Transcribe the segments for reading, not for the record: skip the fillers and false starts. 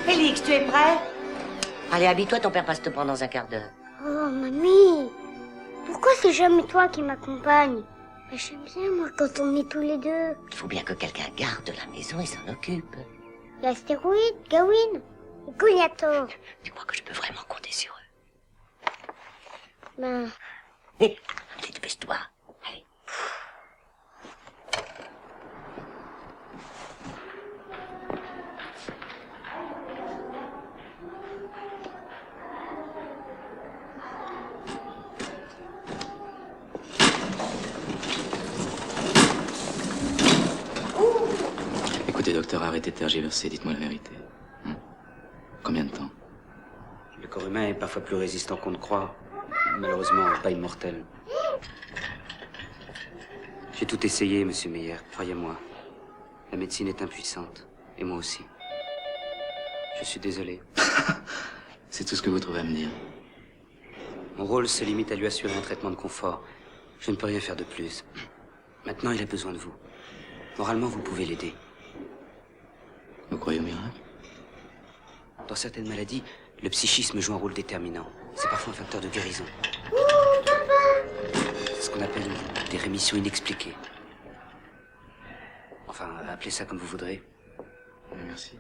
Félix, tu es prêt? Allez, habille-toi, ton père passe te prendre dans un quart d'heure. Oh, mamie, pourquoi c'est jamais toi qui m'accompagne? J'aime bien, moi, quand on est tous les deux. Il faut bien que quelqu'un garde la maison et s'en occupe. L'astéroïde, Gawain et Goliathor. Tu crois que je peux vraiment compter sur eux? Ben... Allez, dépêche-toi. Allez. Écoutez, docteur, arrêtez de tergiverser, dites-moi la vérité. Combien de temps? Le corps humain est parfois plus résistant qu'on ne croit. Malheureusement, pas immortel. J'ai tout essayé, monsieur Meyer, croyez-moi. La médecine est impuissante, et moi aussi. Je suis désolé. C'est tout ce que vous trouvez à me dire. Mon rôle se limite à lui assurer un traitement de confort. Je ne peux rien faire de plus. Maintenant, il a besoin de vous. Moralement, vous pouvez l'aider. Vous croyez au miracle? Dans certaines maladies, le psychisme joue un rôle déterminant. C'est parfois un facteur de guérison. C'est ce qu'on appelle des rémissions inexpliquées. Enfin, appelez ça comme vous voudrez. Merci.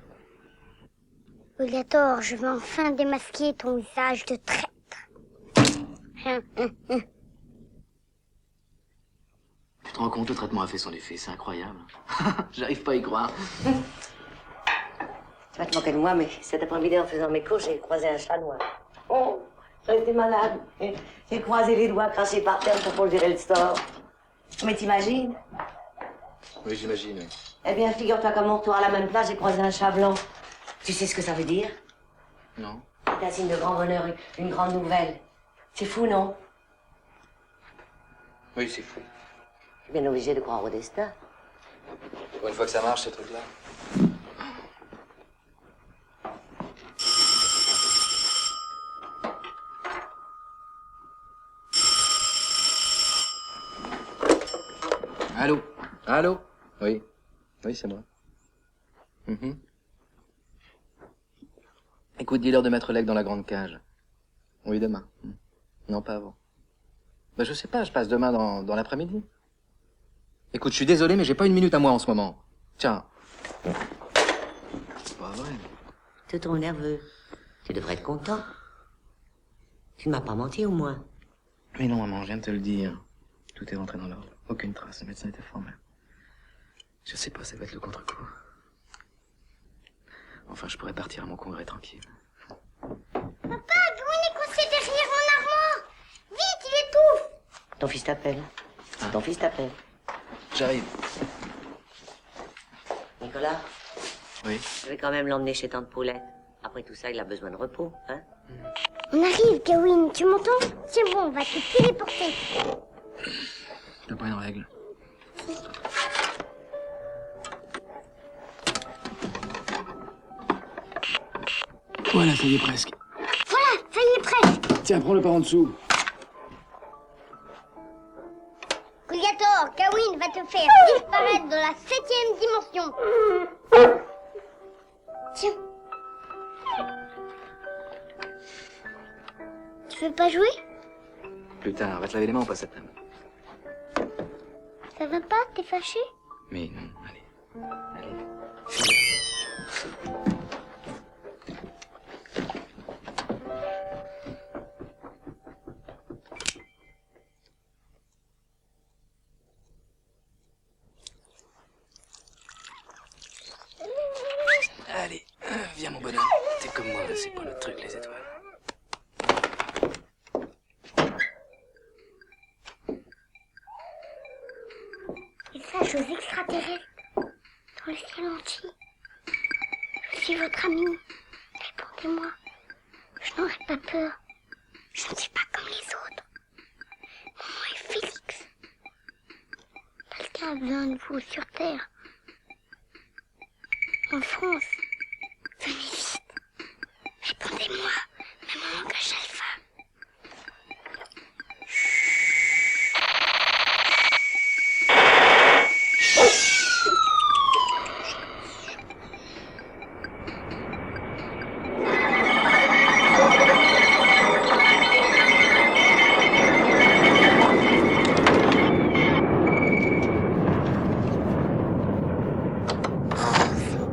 Goliathor, je veux enfin démasquer ton visage de traître. Tu te rends compte, le traitement a fait son effet, c'est incroyable. J'arrive pas à y croire. Tu vas te moquer de moi, mais cet après-midi, en faisant mes cours, j'ai croisé un chat noir. Oh, j'ai été malade. J'ai croisé les doigts crachés par terre pour gérer le store. Mais t'imagines? Oui, j'imagine, oui. Eh bien, figure-toi qu'à mon retour à la même place, j'ai croisé un chat blanc. Tu sais ce que ça veut dire? Non. C'est un signe de grand bonheur, une grande nouvelle. C'est fou, non? Oui, c'est fou. Je suis bien obligé de croire au destin. Pour une fois que ça marche, ce truc-là. Allô? Allô? Oui. Oui, c'est moi. Écoute, dis-leur de mettre l'aigle dans la grande cage. Oui, demain. Non, pas avant. Ben, je sais pas, je passe demain dans l'après-midi. Écoute, je suis désolé, mais j'ai pas une minute à moi en ce moment. Tiens. C'est pas vrai. Tu es trop nerveux. Tu devrais être content. Tu ne m'as pas menti, au moins. Mais non, maman, je viens de te le dire. Tout est rentré dans l'ordre. Aucune trace, le médecin était formel. Je sais pas, ça va être le contre-coup. Enfin, je pourrais partir à mon congrès tranquille. Papa, Gawain est coincé derrière mon armoire. Vite, il étouffe. Ton fils t'appelle. Ah. Ton fils t'appelle. J'arrive. Nicolas, Oui. je vais quand même l'emmener chez Tante Poulette. Après tout ça, il a besoin de repos, hein? On arrive, Gawain, tu m'entends? C'est bon, on va te téléporter. T'as pas une règle. Voilà, ça y est presque. Tiens, prends-le par en dessous. Goliator, Gawain va te faire disparaître dans la 7e dimension. Tiens. Tu veux pas jouer? Plus tard, va te laver les mains, on passe à table. Ça va pas? T'es fâché? Mais non, allez. Allez. Allez, viens mon bonhomme. T'es comme moi, c'est pas notre truc les étoiles. Et sache aux extraterrestres, dans le ciel entier. Je suis votre ami. Répondez-moi. Je n'aurai pas peur. Je ne suis pas comme les autres. Mon nom est Félix. Quelqu'un a besoin de vous sur Terre. En France. Venez vite. Répondez-moi. Même en langage alpha.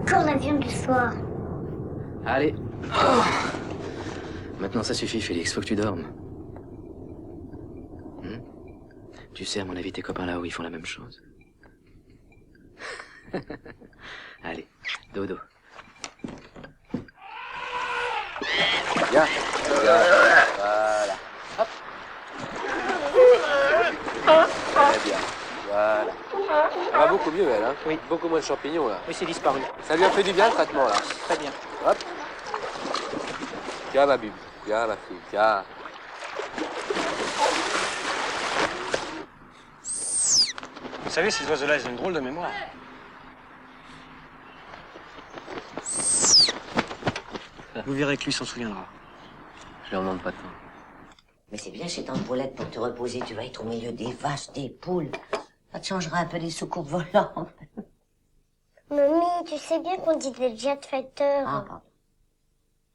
Encore l'avion du soir. Allez. Oh. Maintenant, ça suffit, Félix. Faut que tu dormes. Tu sais, à mon avis, tes copains là-haut, ils font la même chose. Allez, dodo. Viens. Voilà. Hop. Très bien. Voilà. Ça va beaucoup mieux, elle, hein? Oui. Beaucoup moins de champignons, là. Oui, c'est disparu. Ça lui a fait du bien, le traitement, là. Très bien. Hop. Tiens, ma bibi. Tiens, ma fille. Tiens. Vous savez, ces oiseaux-là, ils ont une drôle de mémoire. Vous verrez que lui s'en souviendra. Je leur demande pas tant. Mais c'est bien chez Tante Paulette pour te reposer. Tu vas être au milieu des vaches, des poules. Ça te changera un peu des soucoupes volantes. Mamie, tu sais bien qu'on dit des jet fighters. Ah, pardon.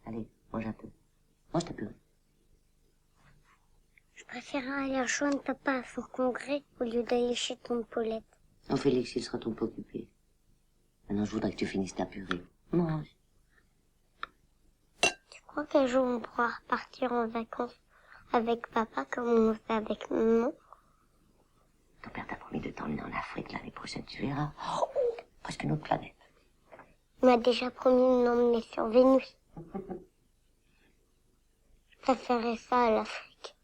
Allez, mange un peu. Mange ta purée. Je préférerais aller rejoindre papa à son congrès au lieu d'aller chez Tante Paulette. Non, Félix, il sera trop occupé. Maintenant, je voudrais que tu finisses ta purée. Mange. Tu crois qu'un jour on pourra partir en vacances avec papa comme on fait avec maman? Ton père t'a promis de t'emmener en Afrique l'année prochaine, tu verras. Oh, presque une autre planète. Il m'a déjà promis de m'emmener sur Vénus. Je préférerais ça à l'Afrique.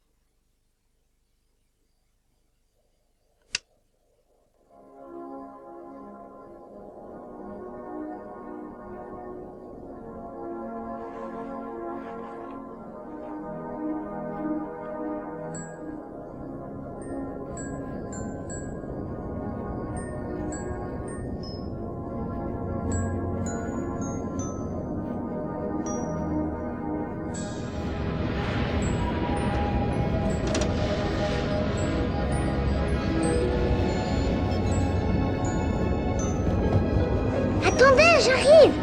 Attendez, j'arrive!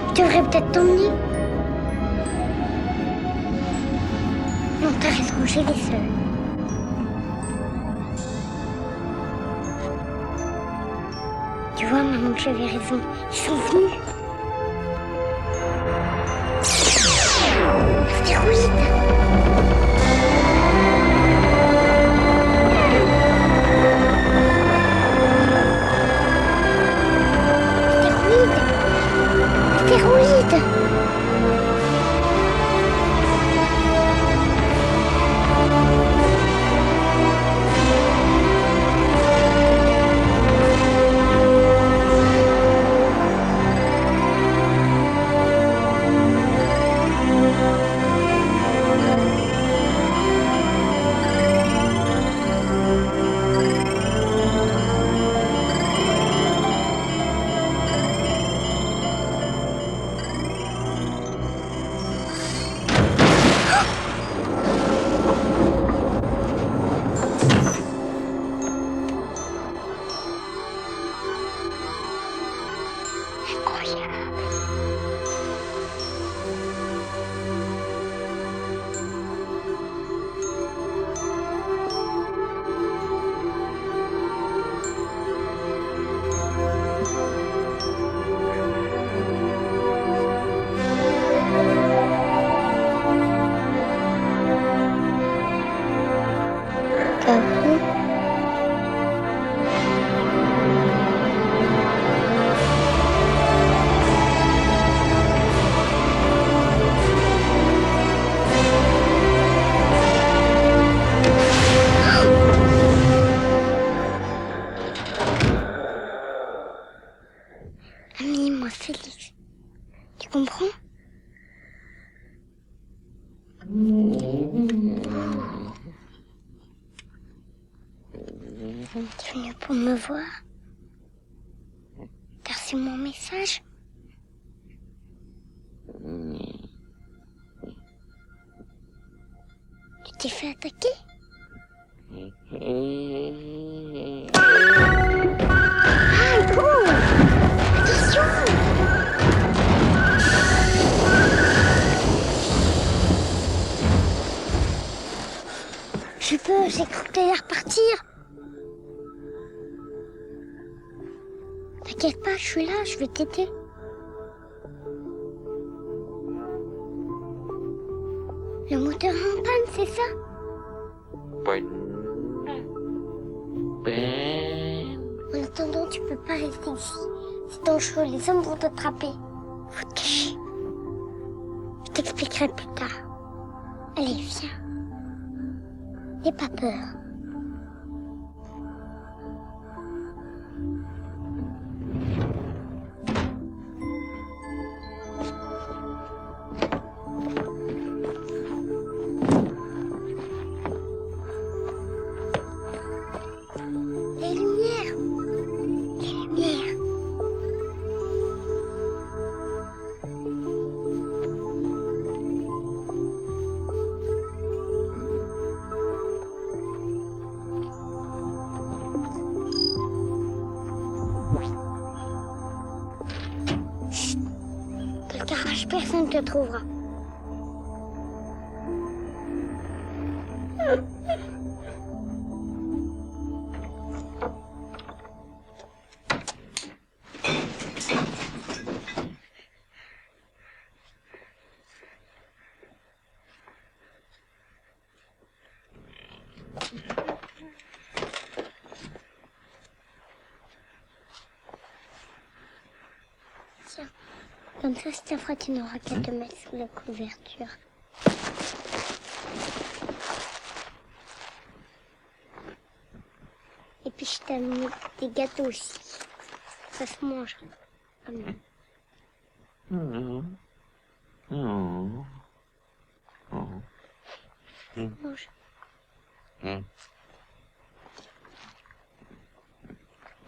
Je devrais peut-être t'emmener. Non, t'as raison, j'ai les seuls. Tu vois, maman, j'avais raison. Ils sont venus. Astéroïde! Astéroïde! comprends? Tu es venu pour me voir? T'as reçu mon message? Tu t'es fait attaquer? Ah, gros! Attention! J'ai cru que t'allais repartir. T'inquiète pas, je suis là, je vais t'aider. Le moteur est en panne, c'est ça? En attendant, tu peux pas rester ici. C'est dangereux, les hommes vont t'attraper. Faut te cacher. Je t'expliquerai plus tard. Allez, viens. N'aie pas peur. Les lumières. Les lumières. Chut. Dans le garage, personne ne te trouvera. Tiens, comme ça, si t'as froid, tu n'auras qu'à te mettre sous la couverture. Et puis je t'ai amené des gâteaux aussi. Ça se mange. Mange.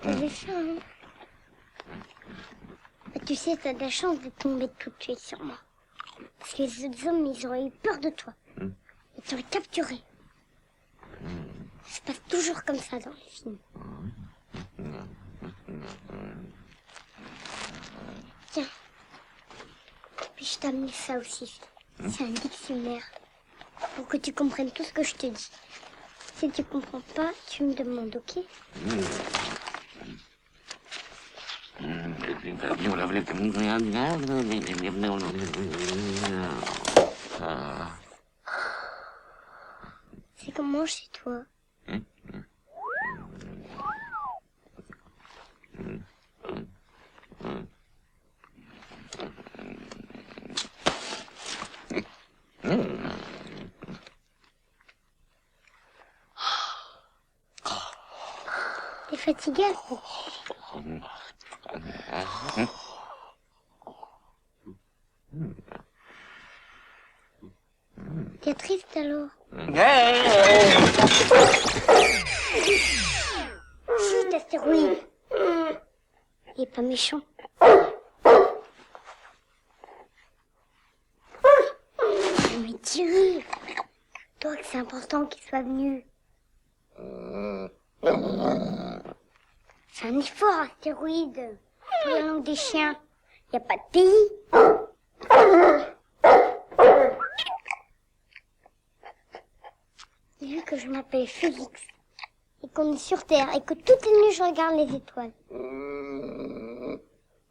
T'avais faim, hein? Bah, tu sais, t'as de la chance de tomber tout de suite sur moi. Parce que les autres hommes, ils auraient eu peur de toi. Ils t'auraient capturé. Ça se passe toujours comme ça dans les films. Tiens. Puis je t'ai amené ça aussi. C'est un dictionnaire. Pour que tu comprennes tout ce que je te dis. Si tu comprends pas, tu me demandes, ok? C'est comment chez toi? T'es fatigué? T'es triste alors? Chut, astéroïde! Il est pas méchant. Mais Thierry, toi que c'est important qu'il soit venu. C'est un effort, astéroïde. Pour la langue des chiens, y a pas de pays. Vu que je m'appelle Félix, et qu'on est sur Terre, et que toutes les nuits je regarde les étoiles.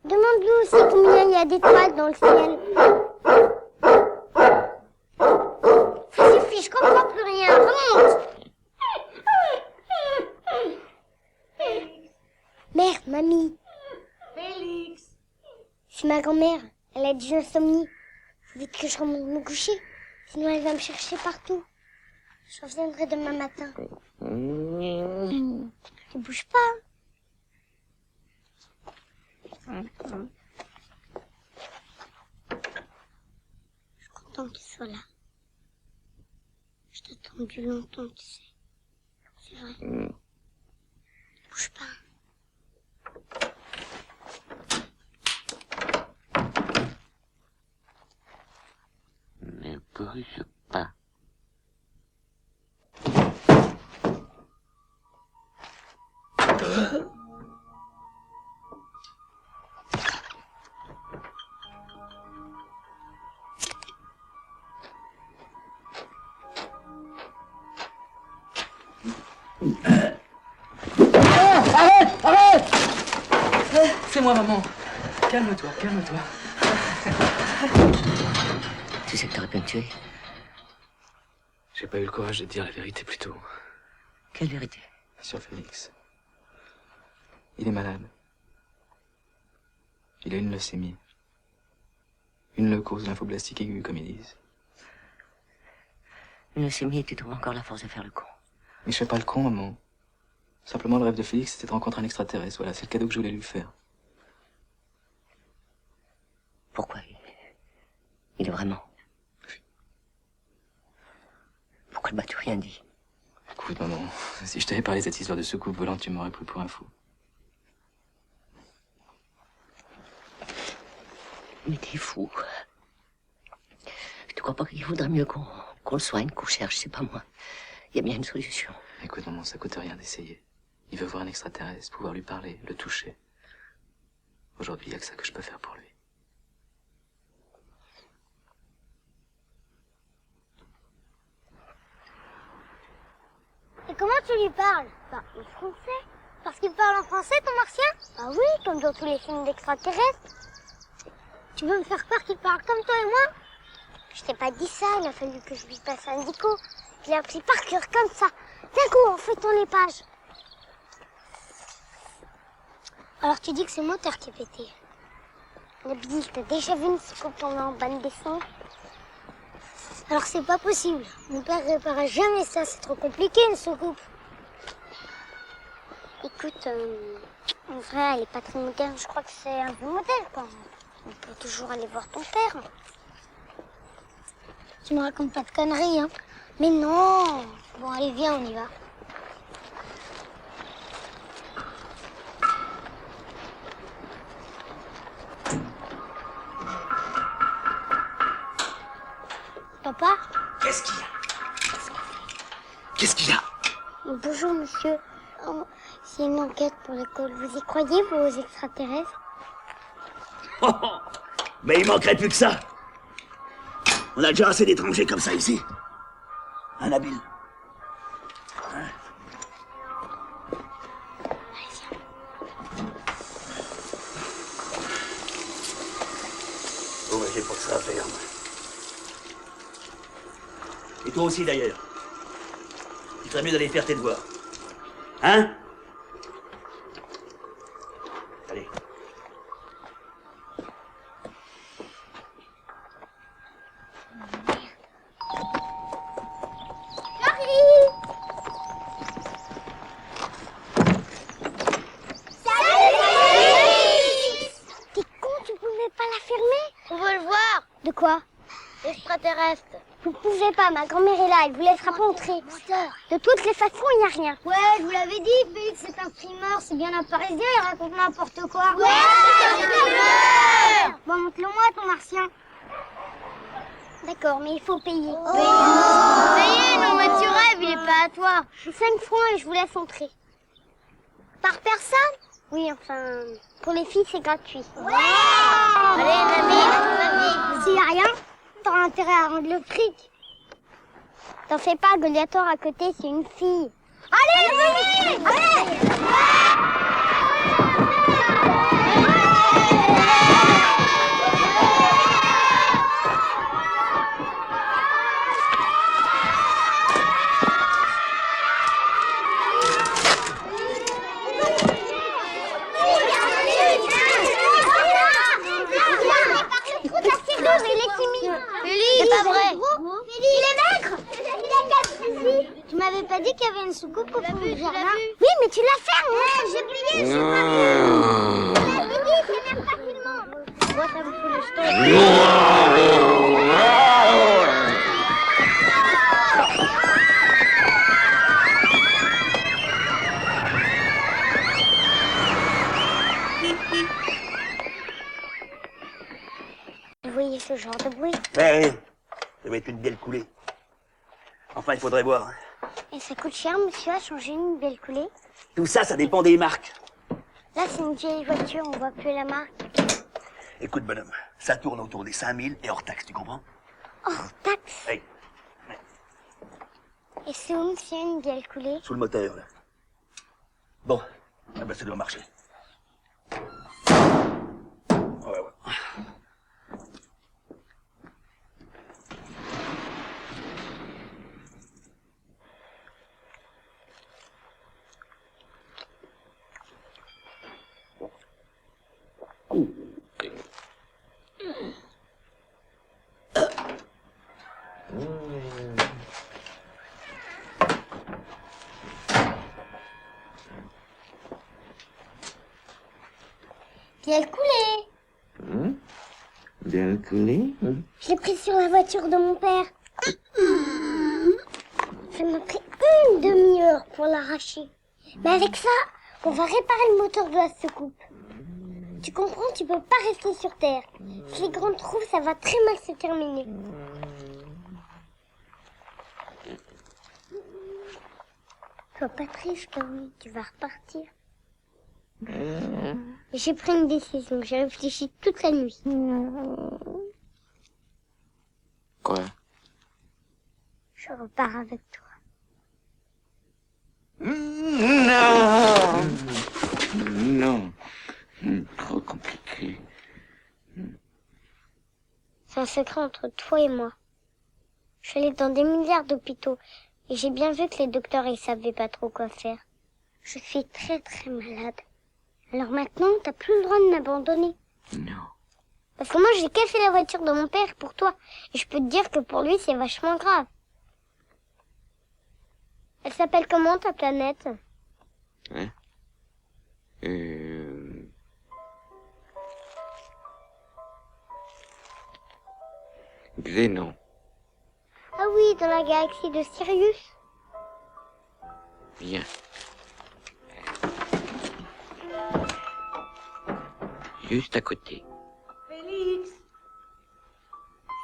Demande-lui aussi combien il y a d'étoiles dans le ciel. Ça suffit, je comprends plus rien. Remonte. Merde, mamie. Félix! C'est ma grand-mère. Elle a des insomnies. Faut vite que je remonte me coucher. Sinon elle va me chercher partout. Je reviendrai demain matin. Tu bouges pas. content qu'il soit là. Je t'ai attendu longtemps, tu sais. C'est vrai. Bouge pas. Ne bouge pas. C'est moi, maman. Calme-toi, calme-toi. Tu sais que t'aurais pu me tuer. J'ai pas eu le courage de te dire la vérité plus tôt. Quelle vérité? Sur Félix. Il est malade. Il a une leucémie. Une leucose lymphoblastique aiguë, comme ils disent. Une leucémie et tu trouves encore la force de faire le con. Mais je fais pas le con, maman. Simplement, le rêve de Félix, c'était de rencontrer un extraterrestre. Voilà, c'est le cadeau que je voulais lui faire. Pourquoi? Il est vraiment... Pourquoi le m'as-tu rien dit? Écoute, maman, si je t'avais parlé de cette histoire de soucoupe volante, tu m'aurais pris pour un fou. Mais t'es fou. Tu crois pas qu'il vaudrait mieux qu'on le soigne, qu'on cherche, c'est pas moi. Il y a bien une solution. Écoute, maman, ça coûte rien d'essayer. Il veut voir un extraterrestre, pouvoir lui parler, le toucher. Aujourd'hui, il y a que ça que je peux faire pour lui. Et comment tu lui parles? Bah, en français. Parce qu'il parle en français, ton martien? Bah oui, comme dans tous les films d'extraterrestres. Tu veux me faire peur qu'il parle comme toi et moi? Je t'ai pas dit ça, il a fallu que je lui passe un dico. Je l'ai appris par cœur comme ça. D'un coup, en feuilletant les pages. Alors tu dis que c'est le moteur qui est pété. Nabil, t'as déjà vu une soucoupe tomber en bande dessinée? Alors c'est pas possible. Mon père répare jamais ça, c'est trop compliqué une soucoupe. Écoute, en vrai, elle est pas très moderne. Je crois que c'est un vieux modèle, quoi. On peut toujours aller voir ton père. Tu me racontes pas de conneries, hein? Mais non. Bon, allez, viens, on y va. Papa? Qu'est-ce qu'il y a? Qu'est-ce qu'il y a? Bonjour, monsieur. C'est une enquête pour l'école. Vous y croyez, vous, aux extraterrestres? Oh, oh. Mais il manquerait plus que ça. On a déjà assez d'étrangers comme ça ici. Hein, Nabil? Hein? Oh, mais j'ai pas que ça à faire, moi. Et toi aussi, d'ailleurs. Il ferait mieux d'aller faire tes devoirs. Hein? Allez. T'es con, tu pouvais pas la fermer? On veut le voir. De quoi? L'extraterrestre. Vous pouvez pas, ma grand-mère est là, elle vous laissera pas entrer. De toutes les façons, il n'y a rien. Ouais, je vous l'avais dit, Félix, c'est un primeur, c'est bien un parisien, il raconte n'importe quoi. Ouais, c'est un primeur. Bon, montre-le-moi, ton martien. D'accord, mais il faut payer. Oh. Payer, non, mais tu rêves, il est pas à toi. 5 francs et je vous laisse entrer. Par personne? Oui, enfin, pour les filles, c'est gratuit. Ouais. Allez, Nabil. S'il y a rien, t'auras intérêt à rendre le fric. T'en fais pas, Goliator à côté, c'est une fille. Allez, venez! Allez! C'est pas vrai. Il est maigre. Tu m'avais pas dit qu'il y avait une soucoupe au fond du jardin? Oui, mais tu l'as fermé. J'ai plié, j'ai pas vu. Tu l'avais dit, c'est même facilement. Moi, ça me fout le envoyer ce genre de bruit. Ouais, ça va être une bielle coulée. Enfin, il faudrait voir. Et ça coûte cher, monsieur, à changer une belle coulée. Tout ça, ça dépend des marques. Là, c'est une vieille voiture, on voit plus la marque. Écoute, bonhomme, ça tourne autour des 5000 et hors taxe, tu comprends? Hors taxe. Hey, Et c'est où, monsieur, une belle coulée? sous le moteur, là. Bon, ah ben, ça doit marcher. Ouais, ouais. Belle coulée. Bien coulé. Je l'ai prise sur la voiture de mon père. Ça m'a pris une demi-heure pour l'arracher. Mais avec ça, on va réparer le moteur de la soucoupe. Tu comprends, tu peux pas rester sur Terre. Si les grands trouvent, ça va très mal se terminer. Sois pas triste, Camille, tu vas repartir. J'ai pris une décision, j'ai réfléchi toute la nuit. Quoi? Je repars avec toi. Non. Non. Trop compliqué. C'est un secret entre toi et moi. Je suis allée dans des milliards d'hôpitaux et j'ai bien vu que les docteurs ils savaient pas trop quoi faire. Je suis très très malade. Alors maintenant, t'as plus le droit de m'abandonner. Non. Parce que moi j'ai cassé la voiture de mon père pour toi. Et je peux te dire que pour lui c'est vachement grave. Elle s'appelle comment ta planète? Hein? Xénon. Ah oui, dans la galaxie de Sirius. Bien. Juste à côté.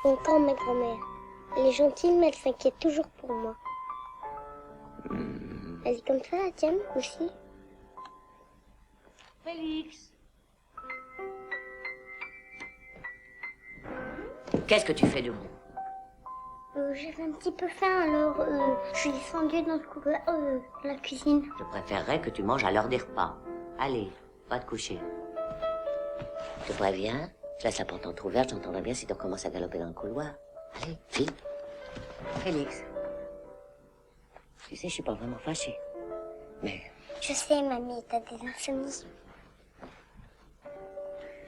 J'entends ma grand-mère. Elle est gentille, mais elle s'inquiète toujours pour moi. Elle est comme ça, la tienne, aussi. Félix. Qu'est-ce que tu fais debout? J'avais un petit peu faim, alors je suis descendue dans le couloir, la cuisine. Je préférerais que tu manges à l'heure des repas. Allez, va te coucher. Je te préviens, je laisse la porte entrouverte, j'entendrai bien si tu recommences à galoper dans le couloir. Allez, vite. Félix. Tu sais, je suis pas vraiment fâchée. Mais Je sais, mamie, t'as des insomnies.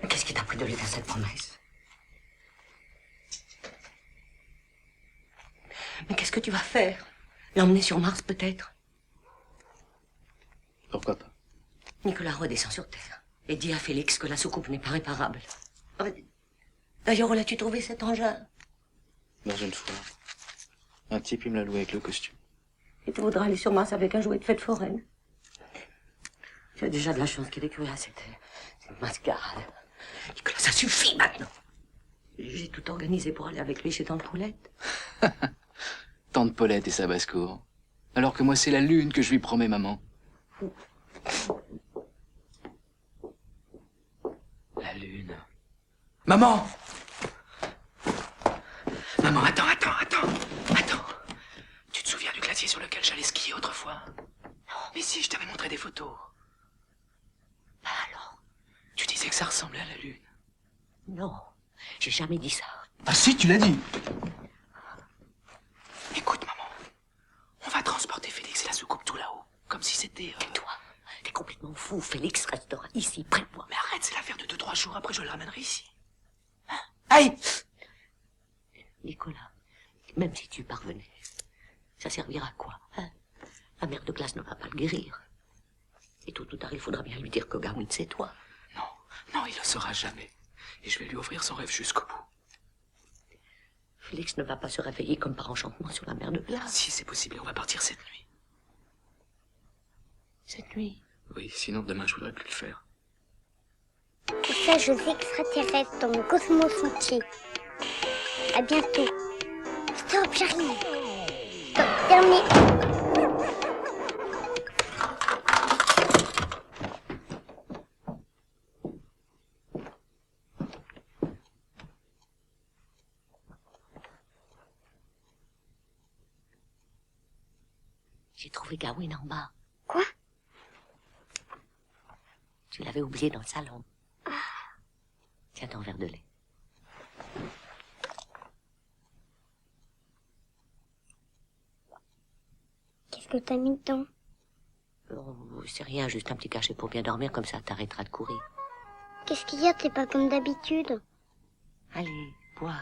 qu'est-ce qui t'a pris de lui faire cette promesse? Mais qu'est-ce que tu vas faire? L'emmener sur Mars, peut-être? Pourquoi pas? Nicolas redescend sur Terre et dit à Félix que la soucoupe n'est pas réparable. Ah, mais d'ailleurs, où l'as-tu trouvé cet engin? Dans une foire. Un type, il me l'a loué avec le costume. Et tu voudras aller sur Mars avec un jouet de fête foraine? Tu as déjà de la chance qu'il ait cru à cette mascarade. Nicolas, ça suffit maintenant. J'ai tout organisé pour aller avec lui chez Tante Poulette. Tante Paulette et sa basse-cour. Alors que moi, c'est la lune que je lui promets, maman. La lune. Maman! Maman, attends. Tu te souviens du glacier sur lequel j'allais skier autrefois? Non. Mais si, je t'avais montré des photos. Bah alors? Tu disais que ça ressemblait à la lune. Non, j'ai jamais dit ça. Ah si, tu l'as dit. Écoute, maman. On va transporter Félix et la soucoupe tout là-haut. Comme si c'était... Toi, t'es complètement fou. Félix restera ici, près de moi. Mais arrête, c'est l'affaire de 2-3 jours. Après, je le ramènerai ici. Hein? Aïe! Nicolas, même si tu parvenais, ça servira à quoi, hein? La mère de classe ne va pas le guérir. Et tôt ou tard, il faudra bien lui dire que Garwin, c'est toi. Non, il le saura jamais. Et je vais lui offrir son rêve jusqu'au bout. Félix ne va pas se réveiller comme par enchantement sur la mer de glace. Si c'est possible, on va partir cette nuit. Cette nuit? Oui, sinon demain, je voudrais plus le faire. Messages extraterrestres dans le cosmos entier. À bientôt. Stop, j'arrive. Stop, terminé. J'ai trouvé Gawain en bas. Quoi? Tu l'avais oublié dans le salon. Tiens ton verre de lait. Qu'est-ce que t'as mis dedans? Oh, c'est rien, juste un petit cachet pour bien dormir, comme ça t'arrêteras de courir. Qu'est-ce qu'il y a? T'es pas comme d'habitude. Allez, bois.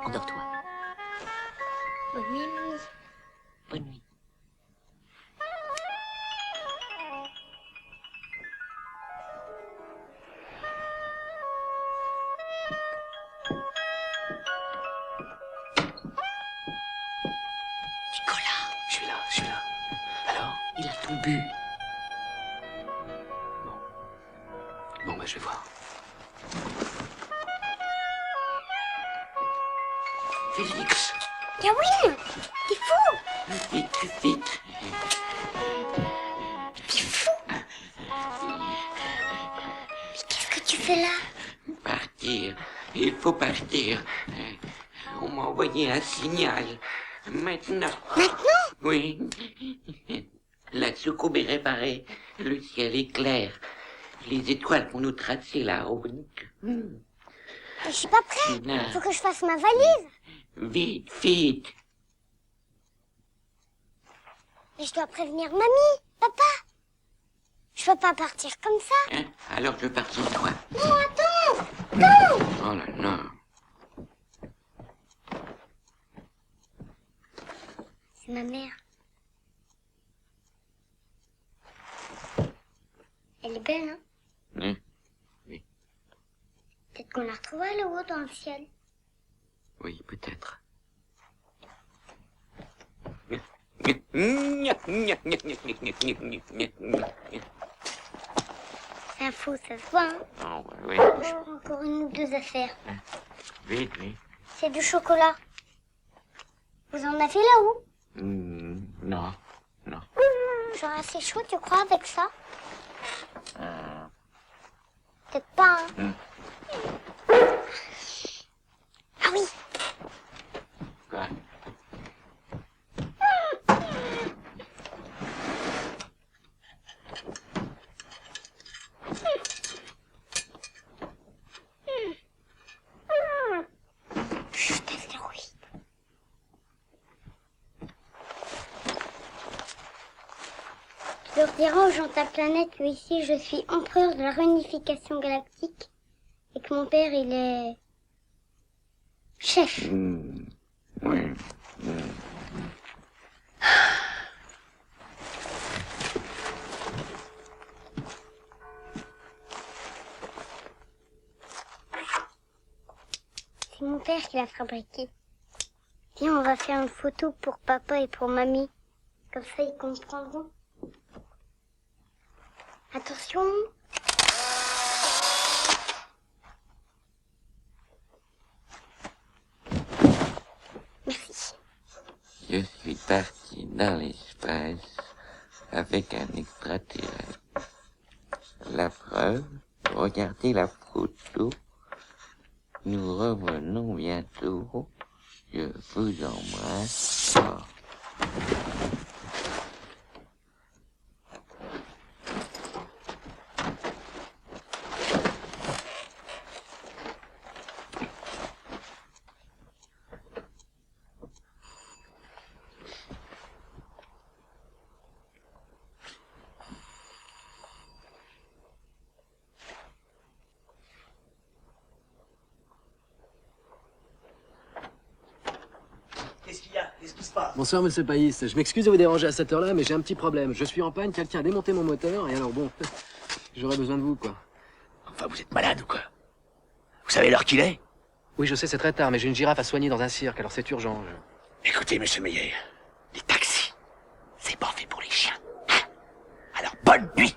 Endors-toi. Bonne nuit, mamie. Bonne nuit. Nicolas, Je suis là. Alors? il a tout bu. Bon, bah, je vais voir. Félix, Gawain! T'es fou! vite, vite. T'es fou! Mais qu'est-ce que tu fais là? Partir. Il faut partir. On m'a envoyé un signal. Maintenant. Maintenant? Oui. La soucoupe est réparée. Le ciel est clair. Les étoiles vont nous tracer la route. Mais je suis pas prête. Non. Faut que je fasse ma valise. Vite, vite. Mais je dois prévenir mamie, papa. Je peux pas partir comme ça. Hein? Alors je pars sans toi. Non, attends! Non! Oh là là. C'est ma mère. Elle est belle, hein? Hein? Peut-être qu'on la retrouvera là-haut dans le ciel. Oui, peut-être. C'est un fou, ça se voit, hein? Oh, oui. Encore une ou deux affaires. Vite, vite. C'est du chocolat. Vous en avez là-haut? Non, non. J'aurai assez chaud, tu crois, avec ça? Peut-être pas, hein? Ah oui! Quoi? Chut, astéroïde. Tu leur diras aux gens de ta planète que ici je suis empereur de la réunification galactique et que mon père il est chef. Oui. C'est mon père qui l'a fabriqué. Viens, on va faire une photo pour papa et pour mamie. Comme ça, ils comprendront. Attention. Merci. Je suis parti dans l'espace avec un extraterrestre. La preuve, regardez la photo. Nous revenons bientôt. Je vous embrasse fort. Qu'est-ce qu'il y a? Qu'est-ce qui se passe? Bonsoir, monsieur Païs. Je m'excuse de vous déranger à cette heure-là, mais j'ai un petit problème. Je suis en panne, quelqu'un a démonté mon moteur, et alors bon, j'aurais besoin de vous, quoi. Enfin, vous êtes malade ou quoi? Vous savez l'heure qu'il est? Oui, je sais, c'est très tard, mais j'ai une girafe à soigner dans un cirque, alors c'est urgent. Écoutez, monsieur Meyer, les taxis, c'est pas fait pour les chiens. Hein? Alors, bonne nuit.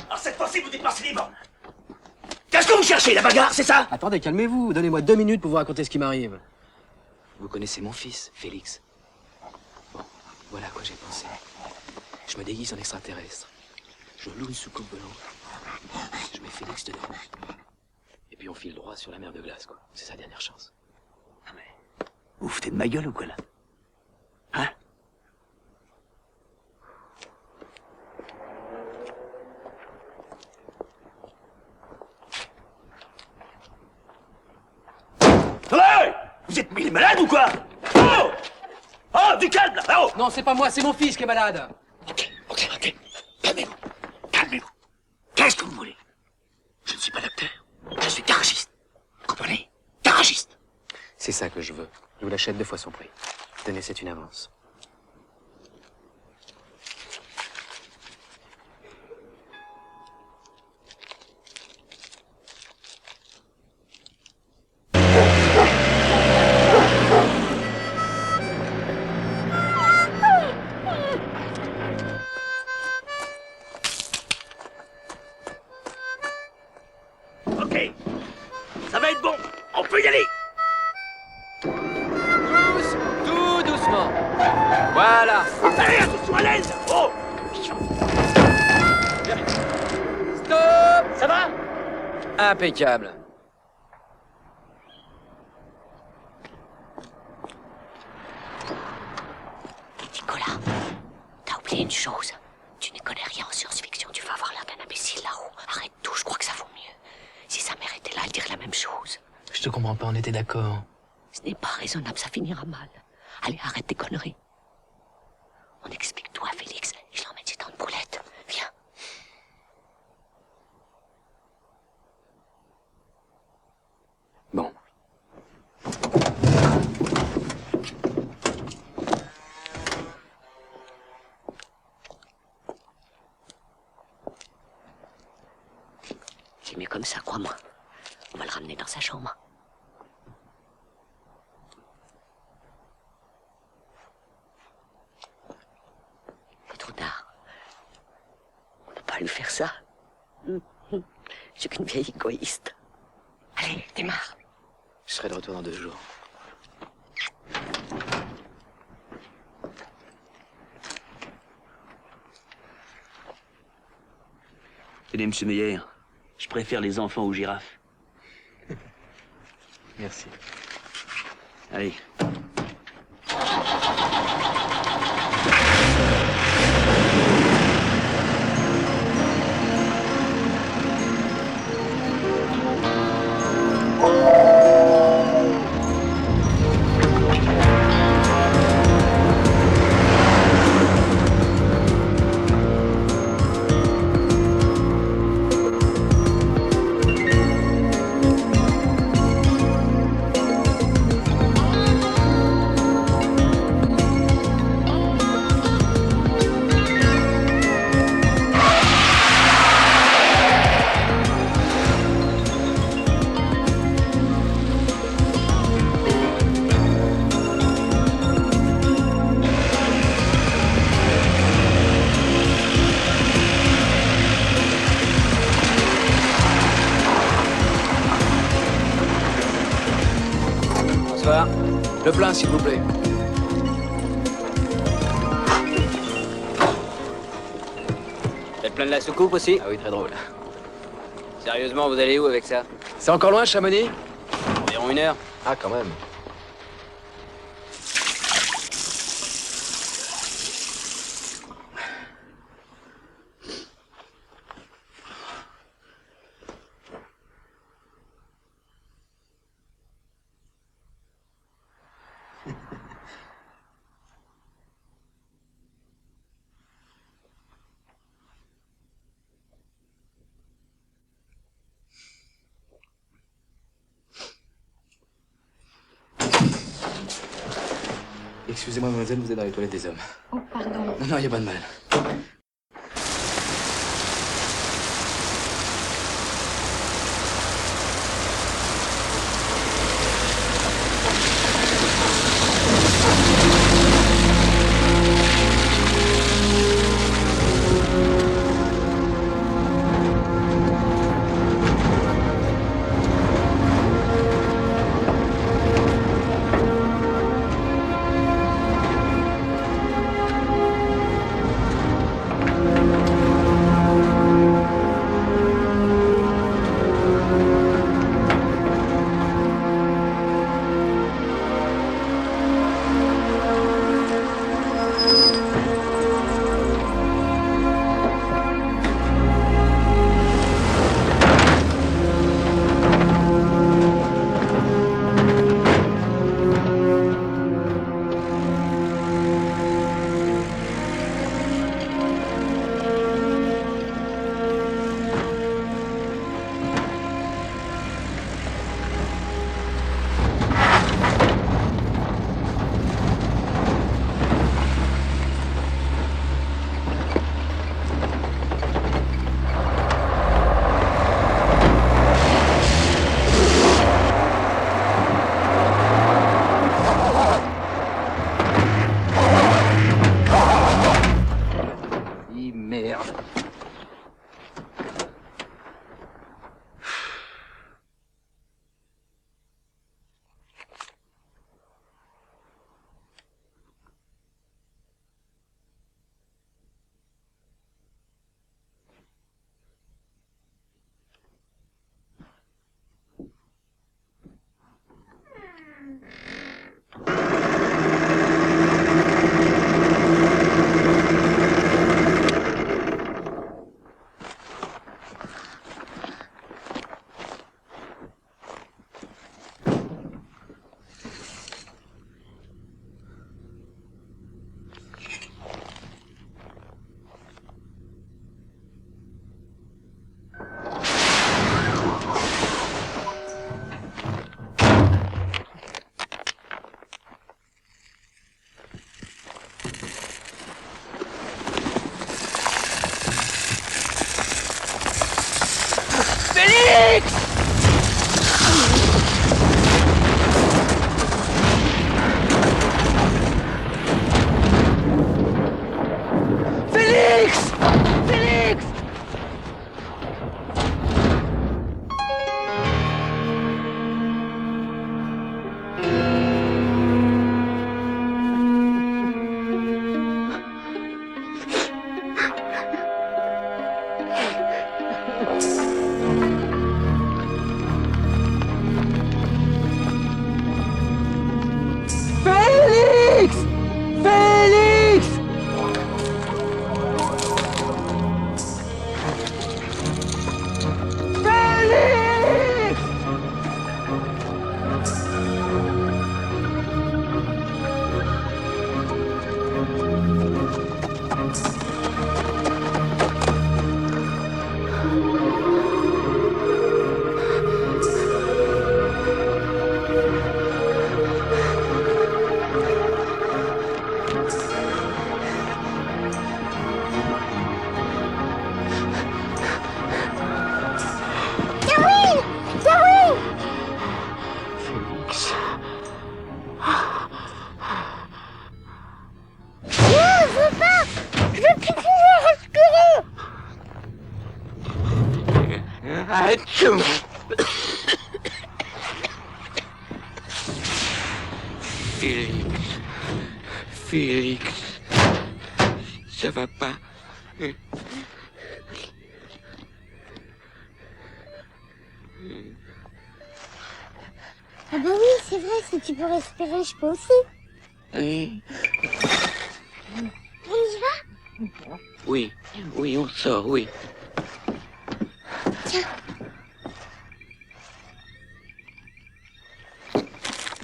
Alors cette fois-ci, vous dépassez les bornes. Qu'est-ce que vous cherchez, la bagarre, c'est ça? Attendez, calmez-vous. Donnez-moi 2 minutes pour vous raconter ce qui m'arrive. Vous connaissez mon fils, Félix. Bon, voilà à quoi j'ai pensé. Je me déguise en extraterrestre. Je loue une soucoupe volante. Je mets Félix dedans. Et puis on file droit sur la mer de glace, quoi. C'est sa dernière chance. Ah mais, vous foutez de ma gueule ou quoi, là? Hein? Hey! Vous êtes mis malade ou quoi? Oh! Oh, du calme, là! Oh! Non, c'est pas moi, c'est mon fils qui est malade. Ok. Calmez-vous. Calmez-vous. Qu'est-ce que vous voulez? Je ne suis pas docteur. Je suis garagiste. Vous comprenez? Garagiste. C'est ça que je veux. Je vous l'achète 2 fois son prix. Tenez, c'est une avance. Ok. Ça va être bon. On peut y aller. Tout doucement. Voilà. Allez, attention à l'aise. Oh! Stop! Ça va? Impeccable. Nicolas, t'as oublié une chose. Tu n'y connais rien en science-fiction, tu vas avoir l'air d'un imbécile là-haut. Arrête tout, je crois que ça vaut mieux. Si sa mère était là, elle dirait la même chose. Je te comprends pas, on était d'accord. Ce n'est pas raisonnable, ça finira mal. Allez, arrête tes conneries. On explique tout à Félix, et je l'emmène chez tante Poulette. Viens. Bon. C'est mieux comme ça, crois-moi. On va le ramener dans sa chambre. C'est trop tard. On ne peut pas lui faire ça. Je suis qu'une vieille égoïste. Allez, démarre. Je serai de retour dans 2 jours. Tenez, monsieur Meyer, je préfère les enfants aux girafes. Merci. Allez. Bonsoir. Le plein, s'il vous plaît. Vous êtes plein de la soucoupe aussi? Ah oui, très drôle. Sérieusement, vous allez où avec ça? C'est encore loin, Chamonix? Environ 1 heure. Ah, quand même. Excusez-moi, mademoiselle, vous êtes dans les toilettes des hommes. Oh, pardon. Non, non, y a pas de mal. Atchoum. Félix. Félix. Ça va pas. Ah bah oui, c'est vrai, si tu peux respirer, je peux aussi. Oui. On y va? Oui, oui, on sort, oui. Tiens.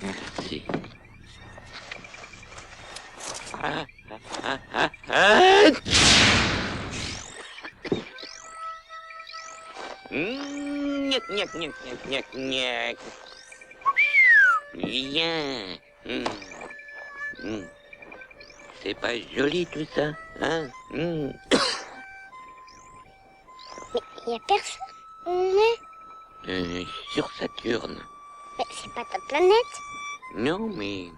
Merci. Ah. Нет, нет, нет, нет, нет, нет. Viens. Hmm. C'est pas joli tout ça, hein? Hmm. Mais il y a personne. On est. Sur Saturne. Mais c'est pas ta planète. Non, mais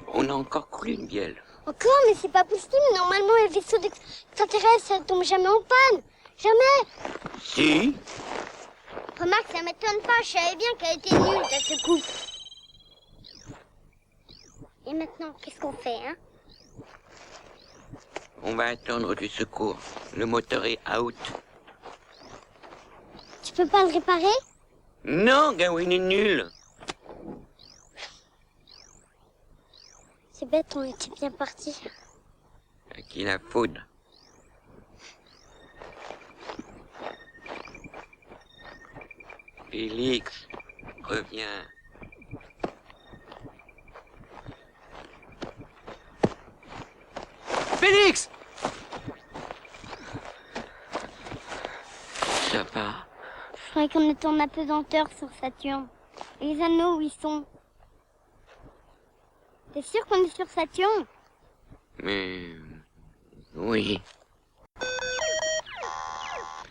on a encore coulé une bielle. Encore, mais c'est pas possible. Normalement, les vaisseaux d'extraterrestres ne tombent jamais en panne. Jamais. Si. Remarque, ça m'étonne pas. Je savais bien qu'elle était nulle, ta secousse. Et maintenant, qu'est-ce qu'on fait, hein? On va attendre du secours. Le moteur est out. Tu peux pas le réparer? Non, Gawain est nul. C'est bête, on était bien partis. À qui la faute? Félix, reviens. Félix! Ça va. Je croyais qu'on était en apesanteur sur Saturne. Et les anneaux, où ils sont? T'es sûr qu'on est sur Saturne? Mais... oui.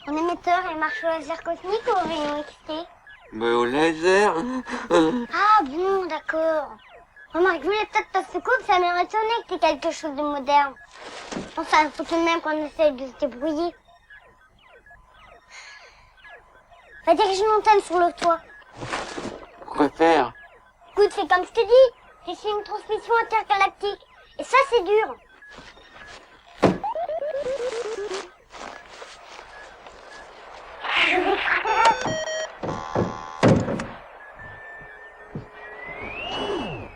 Mon émetteur, il marche au laser cosmique ou au rayon XT? Mais au laser. Ah bon, d'accord. Remarque, vu les têtes de secours, ça m'aurait étonné que t'aies quelque chose de moderne. Enfin, il faut tout de même qu'on essaye de se débrouiller. Va diriger une antenne sur le toit. Quoi faire? Écoute, fais comme je te dis. J'ai fait une transmission intergalactique. Et ça, c'est dur.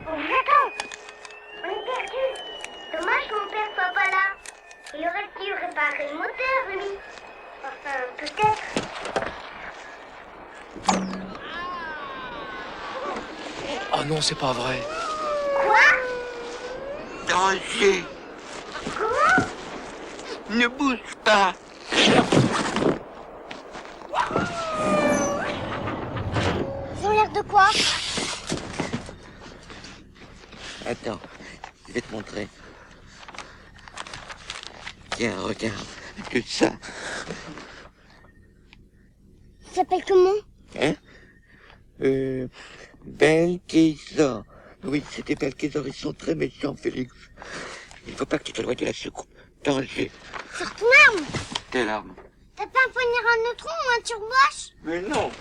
On est perdu. Dommage que mon père soit pas là. Il aurait pu réparer le moteur, lui. Enfin, peut-être. Oh non, c'est pas vrai. Quoi? Danger! Comment? Ne bouge pas! Ils ont l'air de quoi? Attends, je vais te montrer. Tiens, regarde, que ça. Ils s'appellent comment? Hein? Belkésor. Oui, c'était Belkésor, ils sont très méchants, Félix. Il faut pas que tu t'éloignes de la soucoupe. Danger. Sur ton arme. Quelle arme? T'as pas un poignard à neutron ou un turboche? Mais non!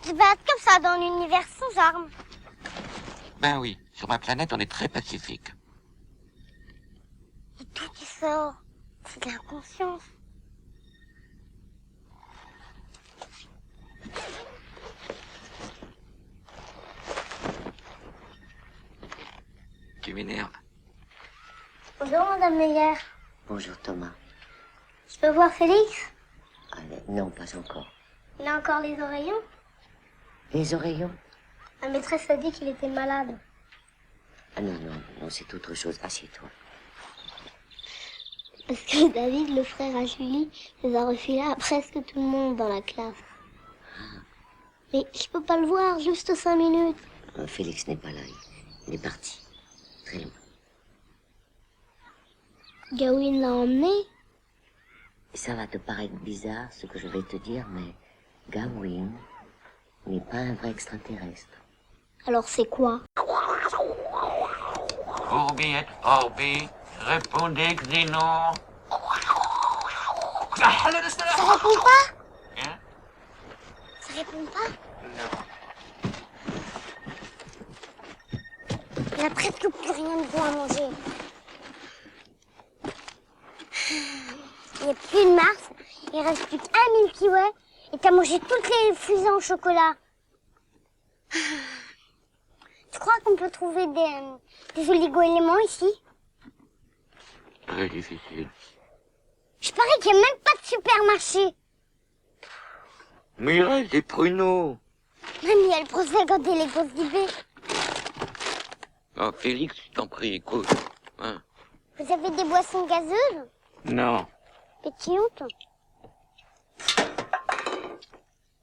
Tu vas être comme ça dans l'univers sans armes. Ben oui, sur ma planète, on est très pacifique. Et d'où tu sors? C'est de l'inconscience. Tu m'énerves. Bonjour, Madame Meyer. Bonjour, Thomas. Je peux voir Félix? Non, pas encore. Il a encore les oreillons? Les oreillons? La maîtresse a dit qu'il était malade. Ah non, non, non, c'est autre chose. Assieds-toi. Parce que David, le frère à Julie, les a refilés à presque tout le monde dans la classe. Mais je peux pas le voir, juste 5 minutes. Félix n'est pas là. Il est parti. Très loin. Gawain l'a emmené. Ça va te paraître bizarre ce que je vais te dire, mais Gawain n'est pas un vrai extraterrestre. Alors c'est quoi? Orbi et Orbi, répondez Xénon. Ça répond pas? Hein? Ça répond pas? Il a presque plus rien de bon à manger. Il n'y a plus de Mars, il reste plus qu'un Milky Way et t'as mangé toutes les fusées en chocolat. Tu crois qu'on peut trouver des oligo-éléments ici? Très difficile. Je parie qu'il n'y a même pas de supermarché. Mais il reste des pruneaux. Mamie, elle pense regarder les grosses d'IB. Oh, Félix, je t'en prie, écoute. Hein? Vous avez des boissons gazeuses? Non. Pétillantes?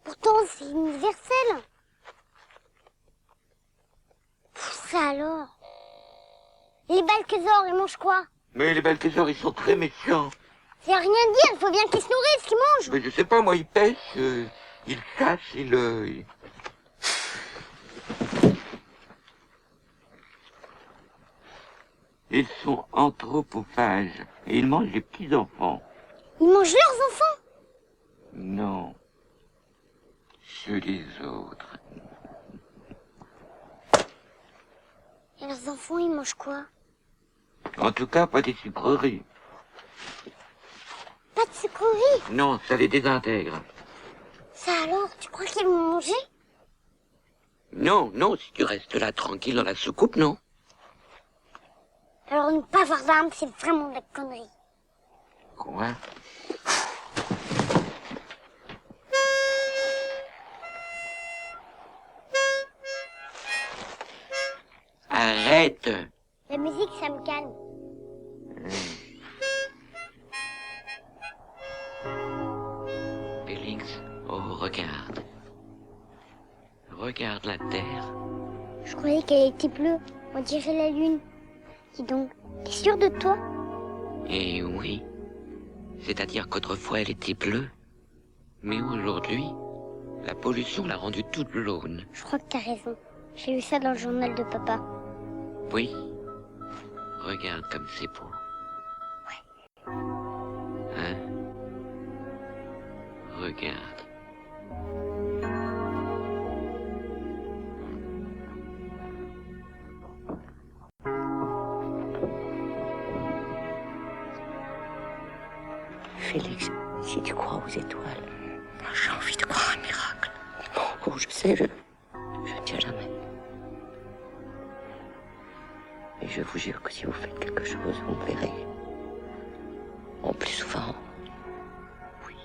Pourtant, c'est universel. Ça alors? Les Balthazar, ils mangent quoi? Mais les Balthazar, ils sont très méchants. C'est rien dire, il faut bien qu'ils se nourrissent, qu'ils mangent. Mais je sais pas, moi, ils pêchent, ils chassent, Ils sont anthropophages et ils mangent les petits-enfants. Ils mangent leurs enfants? Non. Ceux des autres. Et leurs enfants, ils mangent quoi? En tout cas, pas des sucreries. Pas de sucreries? Non, ça les désintègre. Ça alors, tu crois qu'ils vont manger? Non, non, si tu restes là tranquille dans la soucoupe, non. Alors ne pas avoir d'armes, c'est vraiment de la connerie. Quoi? Arrête! La musique, ça me calme. Félix, oh, regarde. Regarde la terre. Je croyais qu'elle était bleue, on dirait la lune. Dis donc, t'es sûr de toi? Eh oui. C'est-à-dire qu'autrefois elle était bleue. Mais aujourd'hui, la pollution l'a rendue toute jaune. Je crois que t'as raison. J'ai lu ça dans le journal de papa. Oui. Regarde comme c'est beau. Hein? Regarde. Félix, si tu crois aux étoiles, moi j'ai envie de croire un miracle. Oh, je sais, je ne tiens jamais. Mais je vous jure que si vous faites quelque chose, vous me verrez. En plus souvent, oui.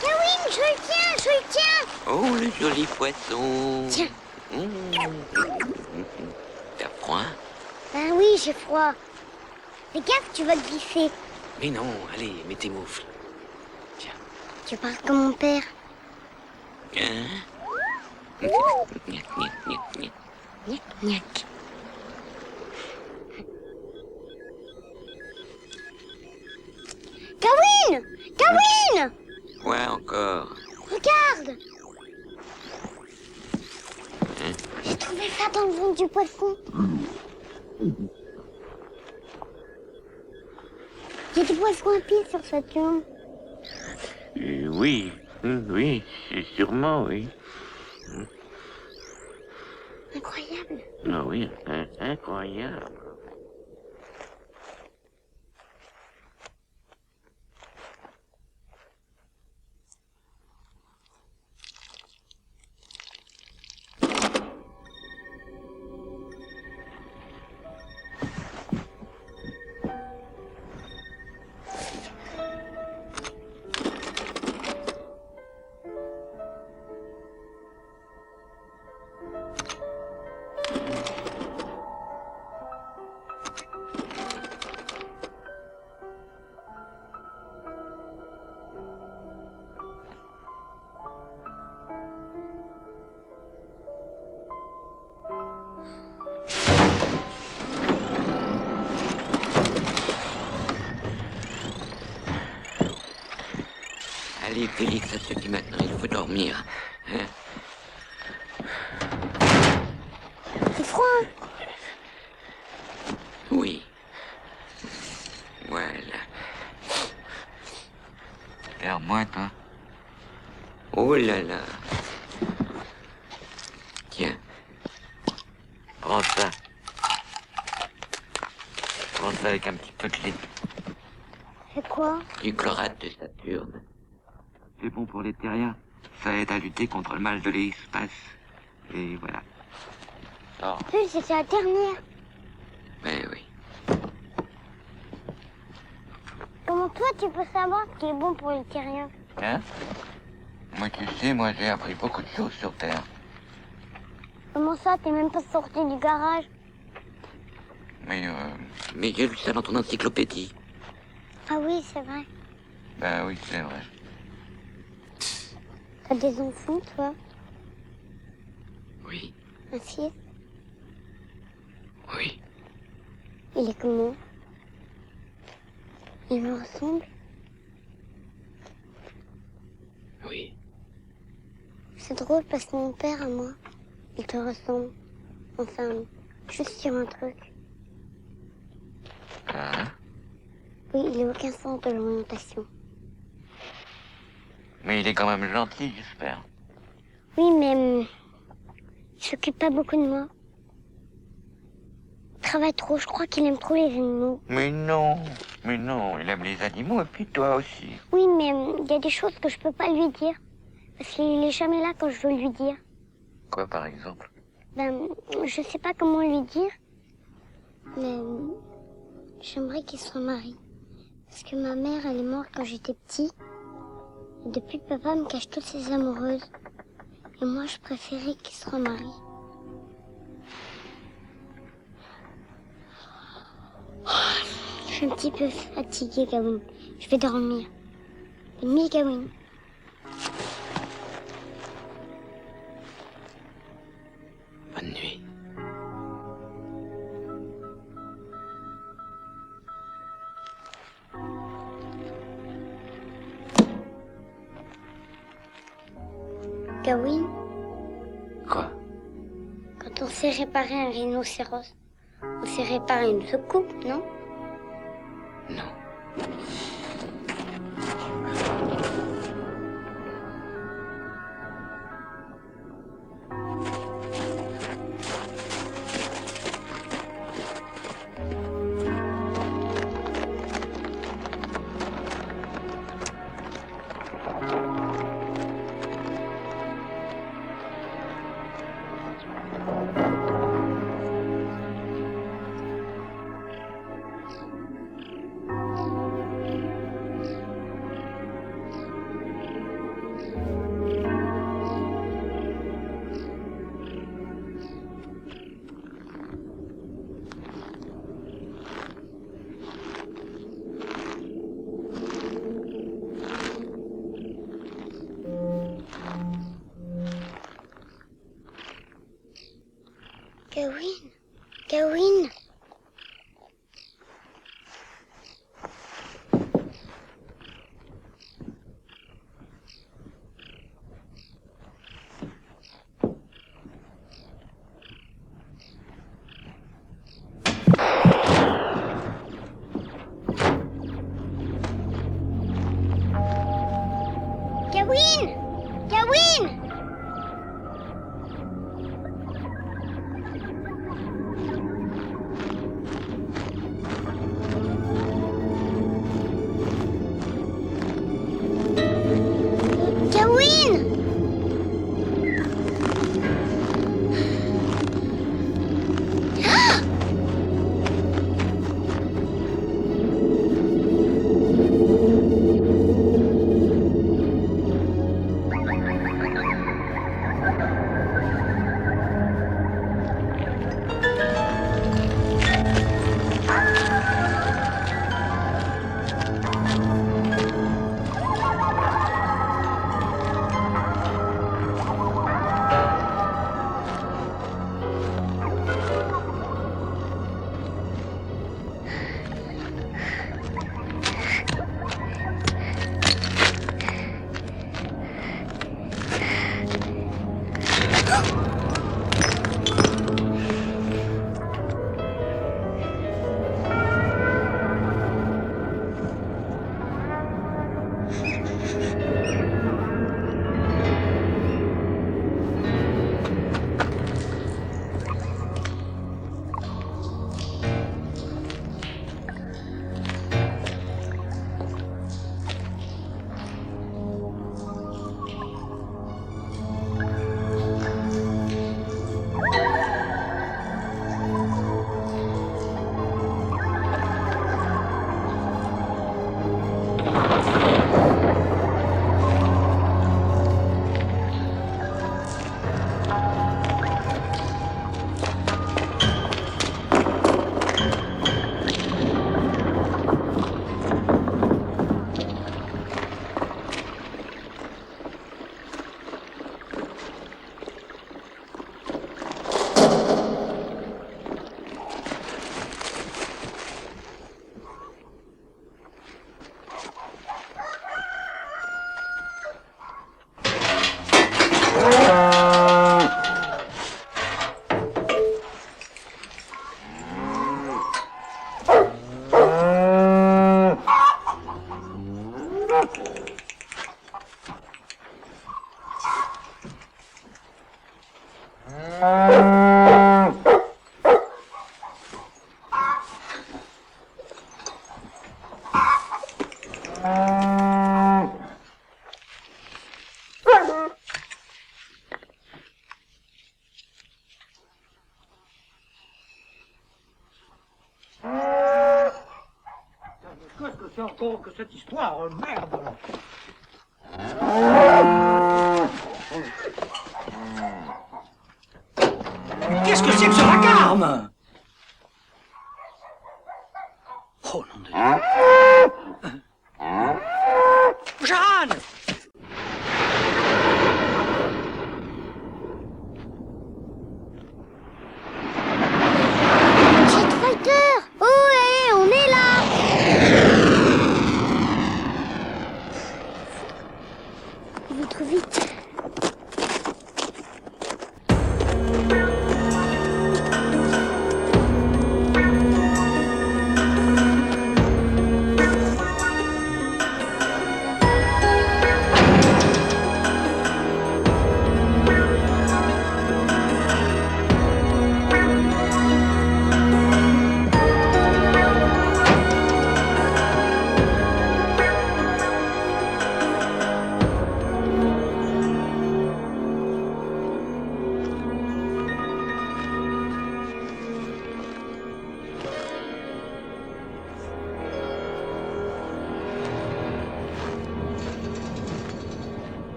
Kawin, je le tiens! Oh, le joli poisson. Tiens. T'as froid? Ben oui, j'ai froid. Fais gaffe, tu vas te glisser. Mais non, allez, mets tes moufles. Tiens. Tu parles comme mon père. Hein? Gnac, gnac, gnac, gnac. Gnac, gnac. Kawin! Kawin! Quoi encore? Regarde! J'ai trouvé ça dans le ventre du poisson. Il y a des poissons à pied sur cette tombe. Oui, oui, sûrement, oui. Incroyable. Ah oui, incroyable. Allez, Félix, ça suffit maintenant, il faut dormir. Hein? C'est froid. Oui. Voilà. Regarde-moi, toi. Oh là là. Tiens. Prends ça. Prends ça avec un petit peu de lait. C'est quoi? Du chlorate de Saturne. C'est bon pour les terriens. Ça aide à lutter contre le mal de l'espace. Et voilà. Oh. Oui, c'était la dernière. Ben oui. Comment toi tu peux savoir ce qui est bon pour les terriens? Hein? Moi, tu sais, moi j'ai appris beaucoup de choses sur Terre. Comment ça, t'es même pas sorti du garage? Mais j'ai lu ça dans ton encyclopédie. Ah oui, c'est vrai. Ben oui, c'est vrai. T'as des enfants, toi? Oui, Un fils? oui. Il est comment? Il me ressemble? Oui. C'est drôle parce que mon père, à moi, il te ressemble. Enfin, juste sur un truc. Ah, Oui, il n'a aucun sens de l'orientation. mais il est quand même gentil, j'espère. Oui, mais il s'occupe pas beaucoup de moi. Il travaille trop, je crois qu'il aime trop les animaux. Mais non, il aime les animaux et puis toi aussi. Oui, mais il y a des choses que je peux pas lui dire. Parce qu'il est jamais là quand je veux lui dire. Quoi, par exemple? Je sais pas comment lui dire. Mais j'aimerais qu'il soit marié. Parce que ma mère, elle est morte quand j'étais petit. Et depuis, papa me cache toutes ses amoureuses. Et moi, je préférais qu'il soit marié. Je suis un petit peu fatiguée, Gawin. Je vais dormir. Bonne nuit, Gawin. Bonne nuit. Gawin, Quoi? quand on s'est réparé un rhinocéros, on s'est réparé une soucoupe, non? Non. Gawin, Gawin. Gawin! Gawin! Gawin! Qu'est-ce que c'est encore que cette histoire? Merde! Mais qu'est-ce que c'est que ce vacarme? Oh nom de Dieu! Jeanne! Jet Fighter! Oh, hé, on est là! Il va trop vite.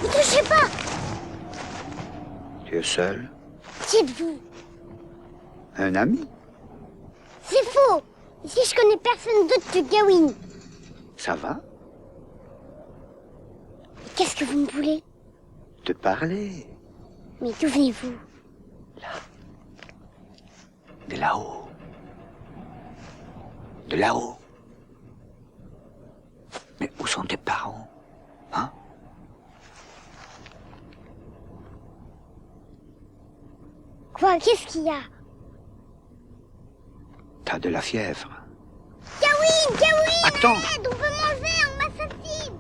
Ne touchez pas! Tu es seul? Qui êtes-vous? Un ami? C'est faux! Ici, je connais personne d'autre que Gawain. Ça va? Qu'est-ce que vous me voulez? Te parler? Mais d'où venez-vous? De là-haut. De là-haut. Mais où sont tes parents? Hein? Quoi? Qu'est-ce qu'il y a? T'as de la fièvre. Gawain! Gawain! Attends! Aide, on veut manger, on m'assassine!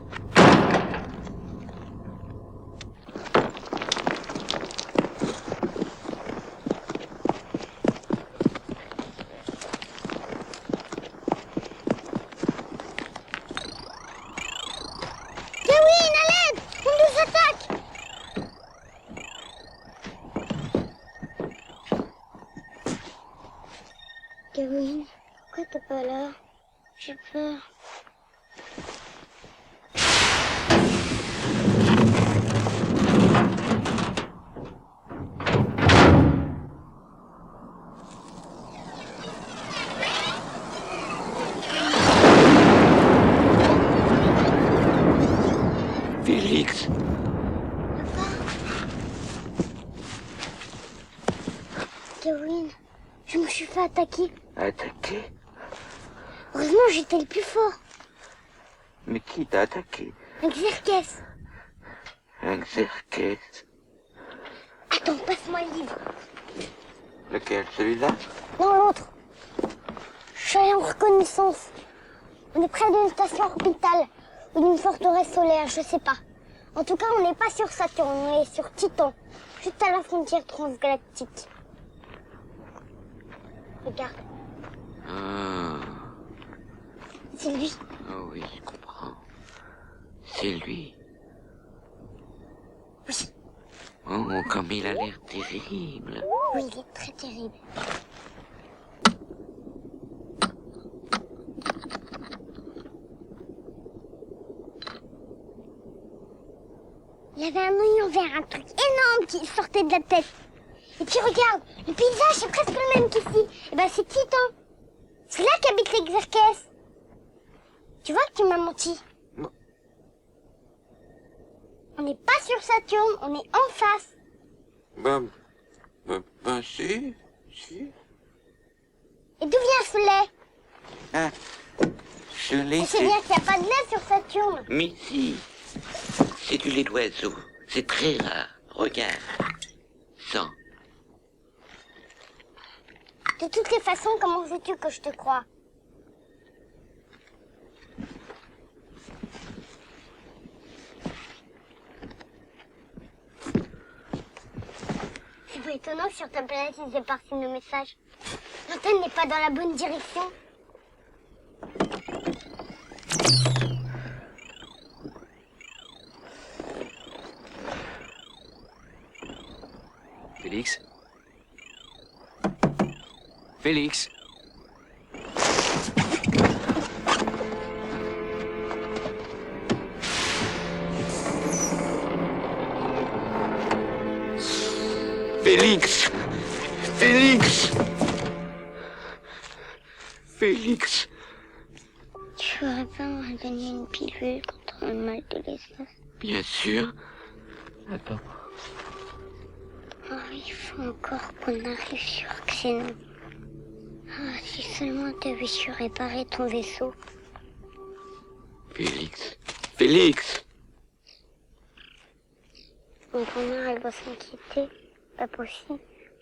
Gawain, à l'aide! On nous attaque! Gawain, pourquoi t'es pas là? J'ai peur. Félix, Gawain, je me suis fait attaquer. attaqué? Heureusement, j'étais le plus fort. Mais qui t'a attaqué? Un Xerxes. Un Xerxes. Attends, passe-moi le livre. Lequel? Celui-là? Non, l'autre. Je suis allé en reconnaissance. On est près d'une station orbitale ou d'une forteresse solaire, je sais pas. En tout cas, on n'est pas sur Saturne, on est sur Titan, juste à la frontière transgalactique. Regarde, Ah, c'est lui. oh oui, je comprends. C'est lui. Oui, Oh, comme il a l'air terrible. oui, il est très terrible. Il y avait un oignon vert, un truc énorme qui sortait de la tête. Et puis regarde, le paysage est presque le même qu'ici. Et ben c'est Titan. C'est là qu'habite les Xerxes. Tu vois que tu m'as menti. Non. On n'est pas sur Saturne, on est en face. Ben, si. Et d'où vient ce lait? Ah, je l'ai Et c'est bien qu'il n'y a pas de lait sur Saturne. Mais si. C'est du lait d'oiseau. C'est très rare. Regarde. Sens. De toutes les façons, comment veux-tu que je te croie? étonnant que sur ta planète, ils aient pas reçu nos messages. L'antenne n'est pas dans la bonne direction. Félix? Félix? Félix! Félix! Félix! Tu voudrais pas me donner une pilule contre le mal de l'espace? Bien sûr. Attends. Oh, il faut encore qu'on arrive sur Xénon. Ah, si seulement tu avais su réparer ton vaisseau. Félix. Félix! Donc on arrive à s'inquiéter. Pas possible.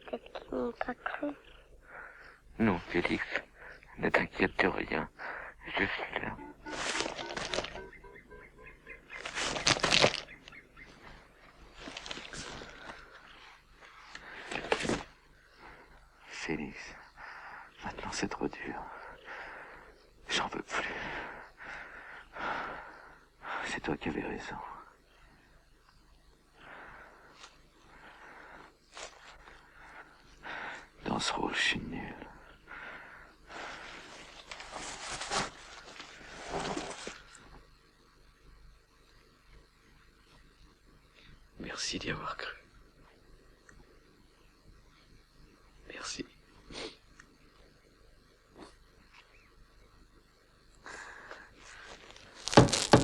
Peut-être qu'ils m'ont pas cru. Non, Félix. Ne t'inquiète de rien. Je suis là. Félix, maintenant c'est trop dur. J'en peux plus. C'est toi qui avais raison. Dans ce rôle, je suis nul. Merci d'y avoir cru. Merci.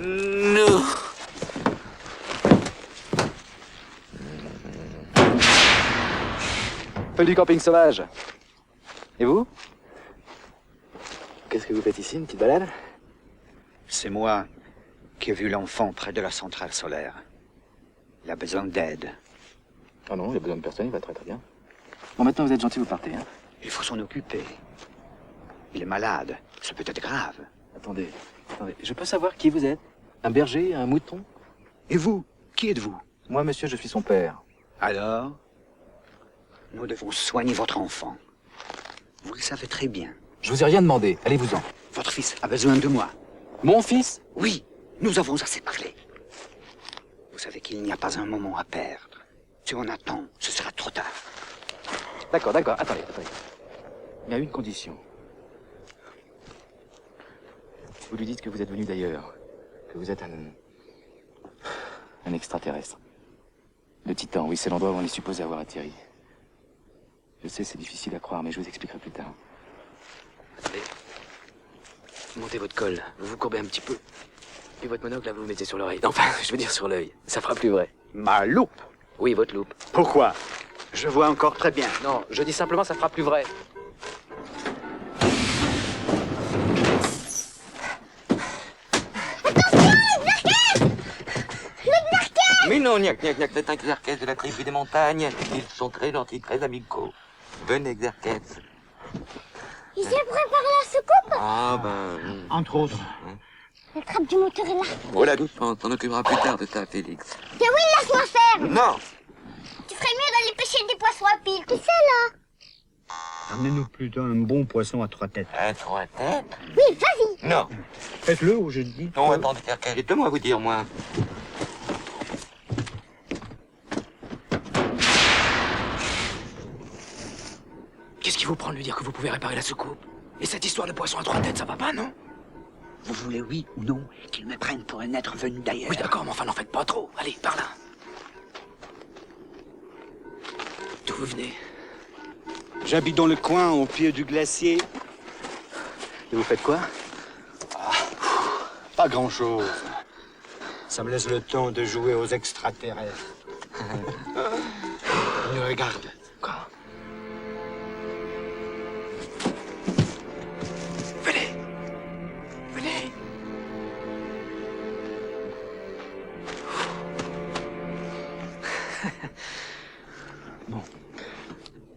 Non. Feuille du camping sauvage. Et vous? Qu'est-ce que vous faites ici, une petite balade? C'est moi qui ai vu l'enfant près de la centrale solaire. Il a besoin d'aide. Ah non, il a besoin de personne, il va très très bien. Bon, maintenant vous êtes gentil, vous partez, hein? Il faut s'en occuper. Il est malade. Ça peut être grave. Attendez, je peux savoir qui vous êtes? Un berger, un mouton? Et vous? Qui êtes-vous? Moi, monsieur, je suis son père. Alors, nous devons soigner votre enfant. Vous le savez très bien. Je vous ai rien demandé, allez-vous-en. Votre fils a besoin de moi. Mon fils? Oui, nous avons assez parlé. Vous savez qu'il n'y a pas un moment à perdre. Si on attend, ce sera trop tard. D'accord, attendez. Il y a une condition. Vous lui dites que vous êtes venu d'ailleurs, que vous êtes un extraterrestre. Le Titan, oui, c'est l'endroit où on est supposé avoir atterri. Je sais, c'est difficile à croire, mais je vous expliquerai plus tard. Attendez. Montez votre col, vous vous courbez un petit peu. Et votre monocle, là, vous le mettez sur l'oreille. Enfin, je veux dire sur l'œil. Ça fera plus vrai. Ma loupe? Oui, votre loupe. Pourquoi? Je vois encore très bien. Non, je dis simplement, ça fera plus vrai. Mais non, Gnac, c'est un Xerkes de la tribu des montagnes. Ils sont très gentils, très amicaux. Venez, Xerkes. Ils ont préparé la soucoupe? Ah ben... Entre autres. La trappe du moteur est là. Oh la doucement, on s'en occupera plus tard de ça, Félix. Tiens, oui, laisse-moi faire. Non! Tu ferais mieux d'aller pêcher des poissons à pile. Tu sais, là. Amenez-nous plutôt un bon poisson à 3 têtes. À 3 têtes? Oui, vas-y. Non. Faites-le ou je dis. Non, attendez, Xerkes, dites-moi vous dire, moi. Qu'est-ce qui vous prend de lui dire que vous pouvez réparer la soucoupe? Et cette histoire de poisson à 3 têtes, ça va pas, non? Vous voulez oui ou non qu'ils me prennent pour un être venu d'ailleurs? Oui, d'accord, mais enfin, n'en faites pas trop. Allez, par là. D'où vous venez? J'habite dans le coin, au pied du glacier. Et vous faites quoi? Pas grand-chose. Ça me laisse le temps de jouer aux extraterrestres. Ils nous regardent. Quoi? Venez. Venez. Bon.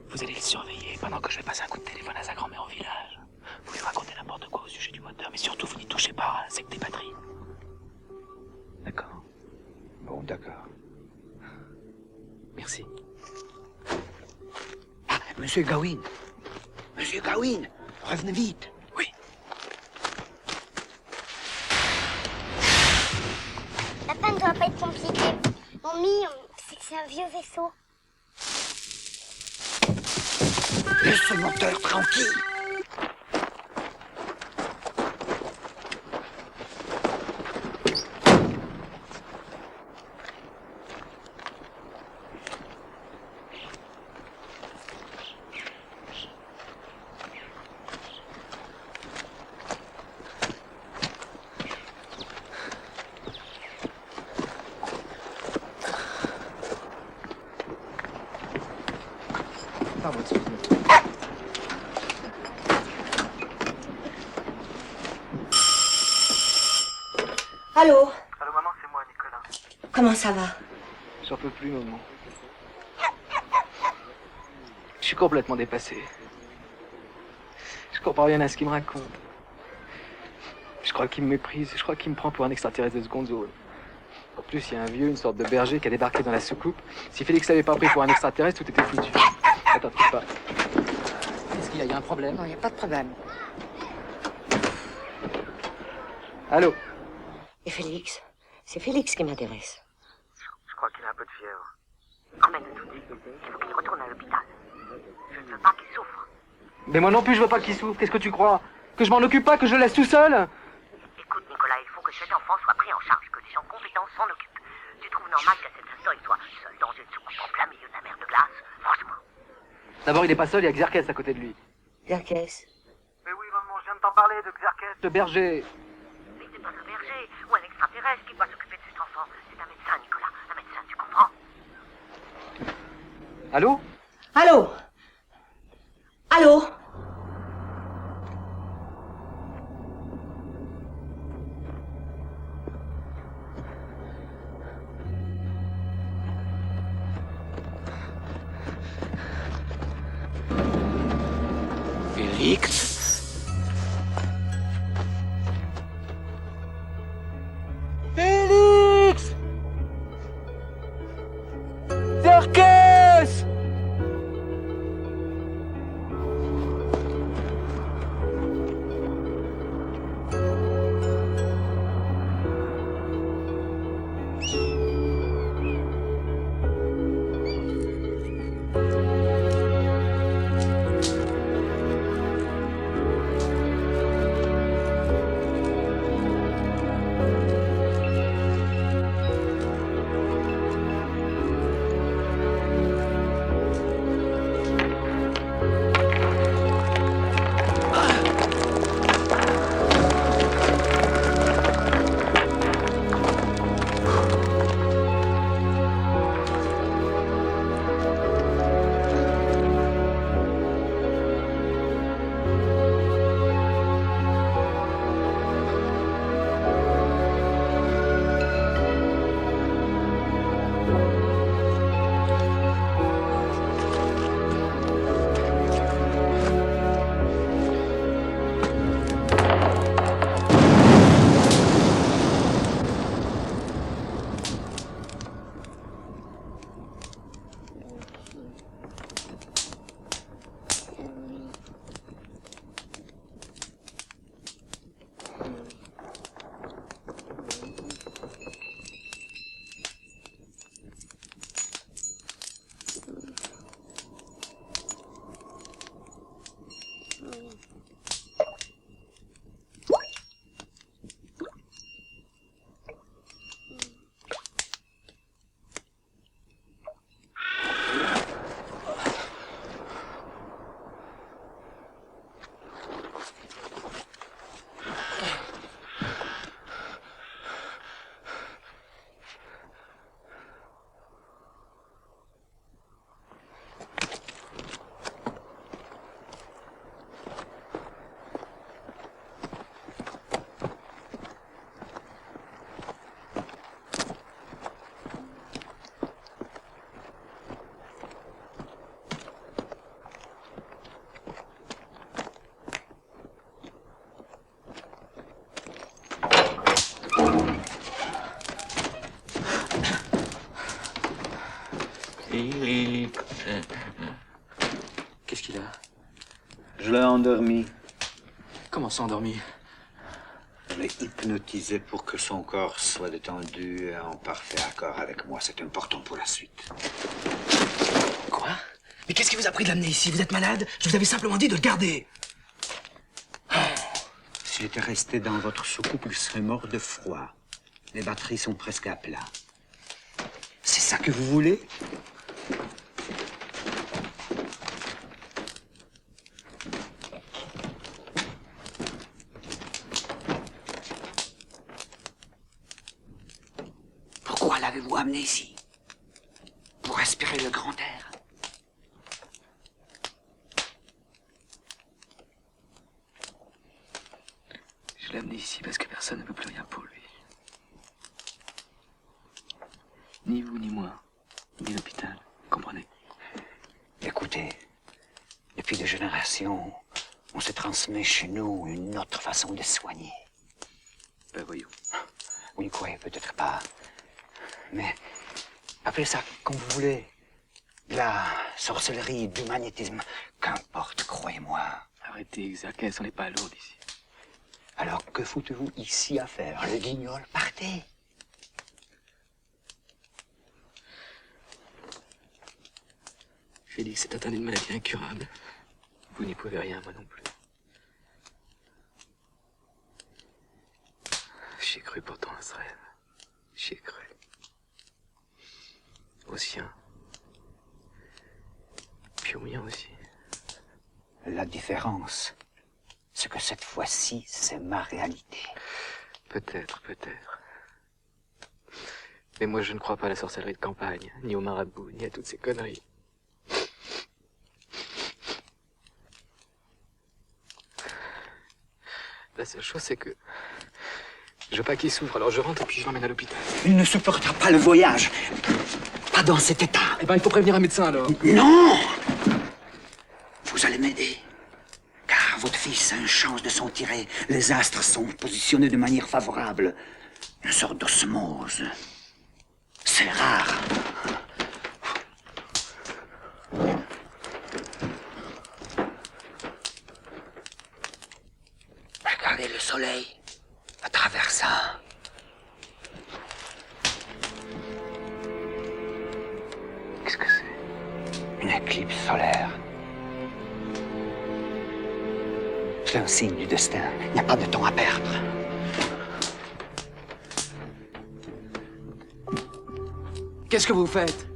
Vous allez le surveiller pendant que je vais passer un coup de téléphone à sa grand-mère au village. Vous lui racontez n'importe quoi au sujet du moteur, mais surtout vous n'y touchez pas, c'est que des batteries. D'accord. Bon, d'accord. Merci. Monsieur Gawain. Monsieur Gawain, revenez vite. Oui. La panne ne doit pas être compliquée. Mamie, c'est que c'est un vieux vaisseau. Laisse ce moteur tranquille. Pardon, excuse-moi. Allô? Allô, maman, c'est moi, Nicolas. Comment ça va? J'en peux plus, maman. Je suis complètement dépassé. Je comprends rien à ce qu'il me raconte. Je crois qu'il me méprise, je crois qu'il me prend pour un extraterrestre de seconde zone. En plus, il y a un vieux, une sorte de berger qui a débarqué dans la soucoupe. Si Félix l'avait pas pris pour un extraterrestre, tout était foutu. Attends, touche pas. Qu'est-ce qu'il y a? Il y a un problème? Non, il n'y a pas de problème. Allô? Et Félix? C'est Félix qui m'intéresse. Je crois qu'il a un peu de fièvre. Emmène-le tout de suite. Il faut qu'il retourne à l'hôpital. Je ne veux pas qu'il souffre. Mais moi non plus, je veux pas qu'il souffre. Qu'est-ce que tu crois? Que je m'en occupe pas, que je le laisse tout seul? Écoute, Nicolas, il faut que cet enfant soit pris en charge, que des gens compétents s'en occupent. Tu trouves normal qu'à cette instant, il soit seul dans une soucoupe en plein milieu de la mer de glace? Franchement. D'abord, il est pas seul, il y a Xerxes à côté de lui. Xerxes? Mais oui, maman, je viens de t'en parler de Xerxes. Le berger. Mais c'est pas un berger ou un extraterrestre qui doit s'occuper de cet enfant. C'est un médecin, Nicolas. Un médecin, tu comprends? Allô? Allô? Allô? Félix? Félix! Xerxes! qu'il a? Je l'ai endormi. Comment ça, endormi? Je l'ai hypnotisé pour que son corps soit détendu et en parfait accord avec moi. C'est important pour la suite. Quoi? Mais qu'est-ce qui vous a pris de l'amener ici? Vous êtes malade? Je vous avais simplement dit de le garder. S'il était resté dans votre soucoupe, il serait mort de froid. Les batteries sont presque à plat. C'est ça que vous voulez? Pourquoi l'avez-vous amené ici? Pour respirer le grand air. Je l'ai amené ici parce que personne ne veut plus rien pour lui. Ni vous, ni moi, ni l'hôpital, comprenez? Écoutez, depuis des générations, on se transmet chez nous une autre façon de soigner. Ben voyons. Vous n'y croyez peut-être pas, mais appelez ça comme vous voulez. De la sorcellerie, du magnétisme, qu'importe, croyez-moi. Arrêtez, Xerxes, on n'est pas lourd ici. Alors que foutez-vous ici à faire? Le guignol, partez. Félix est atteint d'une maladie incurable. Vous n'y pouvez rien, moi non plus. J'y ai cru pourtant à ce rêve. J'y ai cru. Au sien. Puis au mien aussi. La différence, c'est que cette fois-ci, c'est ma réalité. Peut-être, peut-être. Mais moi, je ne crois pas à la sorcellerie de campagne, ni au marabout, ni à toutes ces conneries. La seule chose, c'est que je veux pas qu'il souffre, alors je rentre et puis je l'emmène à l'hôpital. Il ne supportera pas le voyage. Pas dans cet état. Eh ben, il faut prévenir un médecin, alors. Non! Vous allez m'aider. Car votre fils a une chance de s'en tirer. Les astres sont positionnés de manière favorable. Une sorte d'osmose. C'est rare. Regardez le soleil à travers ça. Qu'est-ce que c'est? Une éclipse solaire. C'est un signe du destin. Il n'y a pas de temps à perdre. Qu'est-ce que vous faites?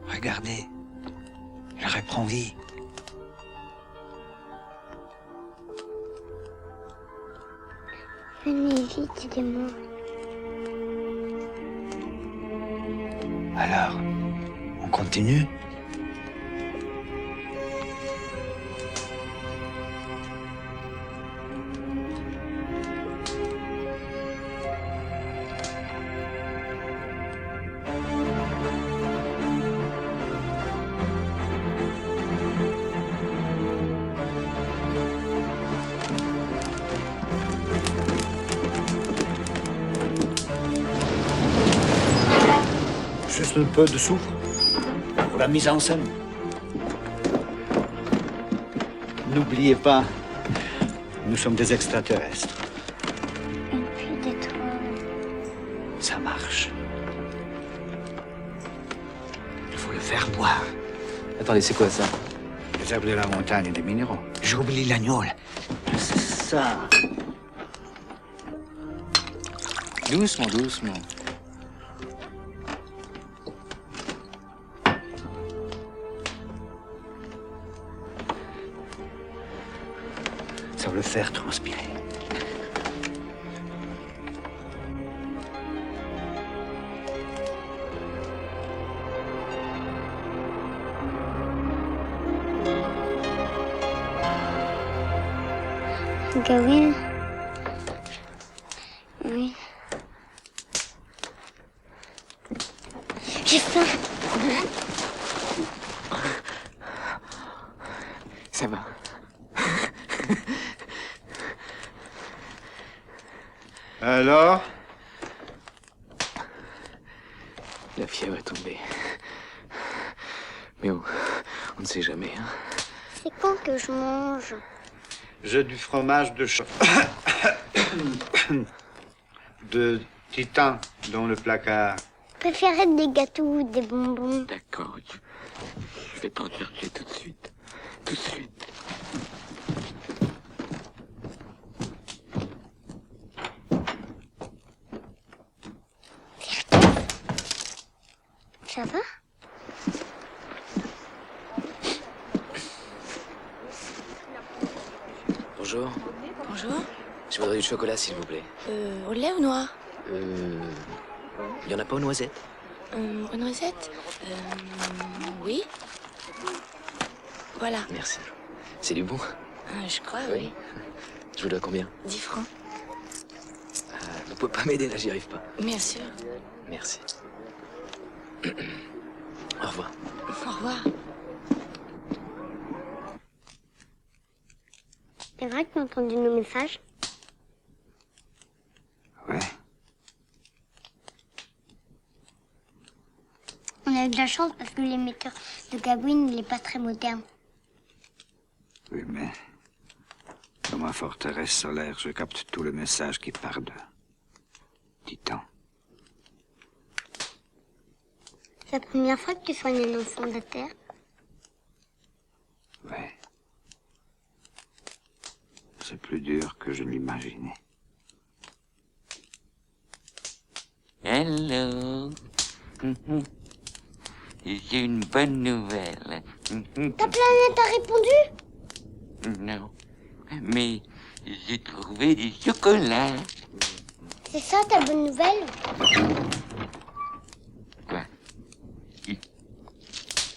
Regardez, je reprends vie. Venez vite, aidez-moi. Alors, on continue? Juste un peu de souffle pour la mise en scène. N'oubliez pas, nous sommes des extraterrestres. Une pluie d'étoiles. Ça marche. Il faut le faire boire. Attendez, c'est quoi ça? Les herbes de la montagne et des minéraux. J'oublie l'agnole. C'est ça. Doucement, doucement. Ça va le faire transpirer. Gawain. Oui. J'ai faim. Ça va. Alors? La fièvre est tombée. Mais on ne sait jamais, hein. C'est quand que je mange? J'ai du fromage de de titan dans le placard. Je préférais des gâteaux ou des bonbons. D'accord, je vais t'en chercher tout de suite. Tout de suite. Ça va? Bonjour. Bonjour. Je voudrais du chocolat, s'il vous plaît. Au lait ou noir? Il y en a pas aux noisettes? Aux noisettes? Oui. Voilà. Merci. C'est du bon? Je crois, oui. Je vous dois combien? 10 francs. Vous pouvez pas m'aider, là, j'y arrive pas. Bien sûr. Merci. Au revoir. Au revoir. C'est vrai que tu as entendu nos messages? Ouais. On a eu de la chance parce que l'émetteur de Gawain, il n'est pas très moderne. Oui, mais dans ma forteresse solaire, je capte tout le message qui part de Titan. C'est la première fois que tu soignes un enfant de terre? Ouais. C'est plus dur que je ne l'imaginais. Hello. J'ai une bonne nouvelle. Ta planète a répondu? Non. Mais j'ai trouvé du chocolat. C'est ça ta bonne nouvelle? Quoi?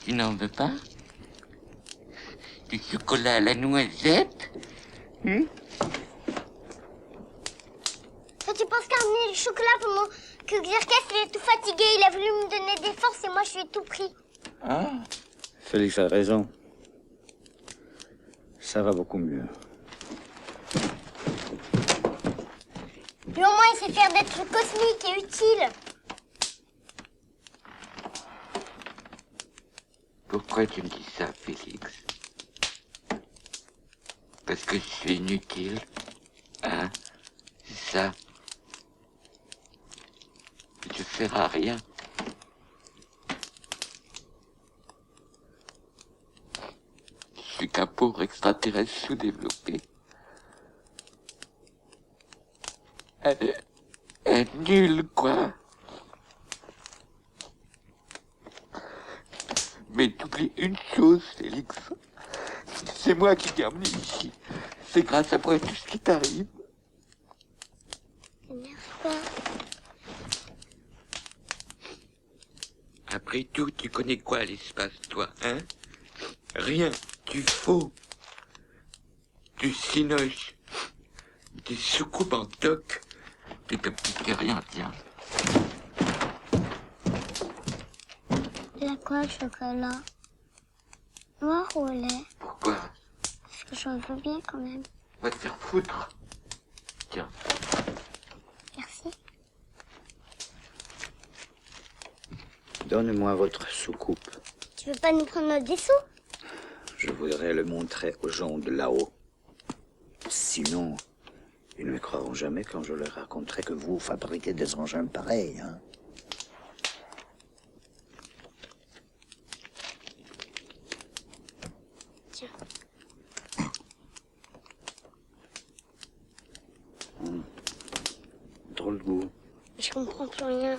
Tu n'en veux pas? Du chocolat à la noisette? Toi, tu penses qu'à amener le chocolat pendant que Xerxes il est tout fatigué, il a voulu me donner des forces et moi je lui ai tout pris. Ah, Félix a raison. Ça va beaucoup mieux. Lui au moins il sait faire des trucs cosmiques et utiles. Pourquoi tu me dis ça, Félix? Parce que je suis inutile? Hein? C'est ça? Je sers à rien? Je suis qu'un pauvre extraterrestre sous-développé. Un nul, quoi. Mais t'oublies une chose, Félix. C'est moi qui t'ai emmené ici. C'est grâce à moi tout ce qui t'arrive. Énerve-toi. Après tout, tu connais quoi l'espace, toi, hein? Rien. Du faux. Du cinoche. Des soucoupes en toc. Tu t'appliques rien, tiens. Il a quoi le chocolat? Noir ou au lait? Pourquoi? Parce que j'en veux bien quand même. Va te faire foutre. Tiens. Merci. Donne-moi votre soucoupe. Tu veux pas nous prendre notre vaisseau? Je voudrais le montrer aux gens de là-haut. Sinon, ils ne me croiront jamais quand je leur raconterai que vous fabriquez des engins pareils, hein. Tiens. Drôle de goût. Je comprends plus rien.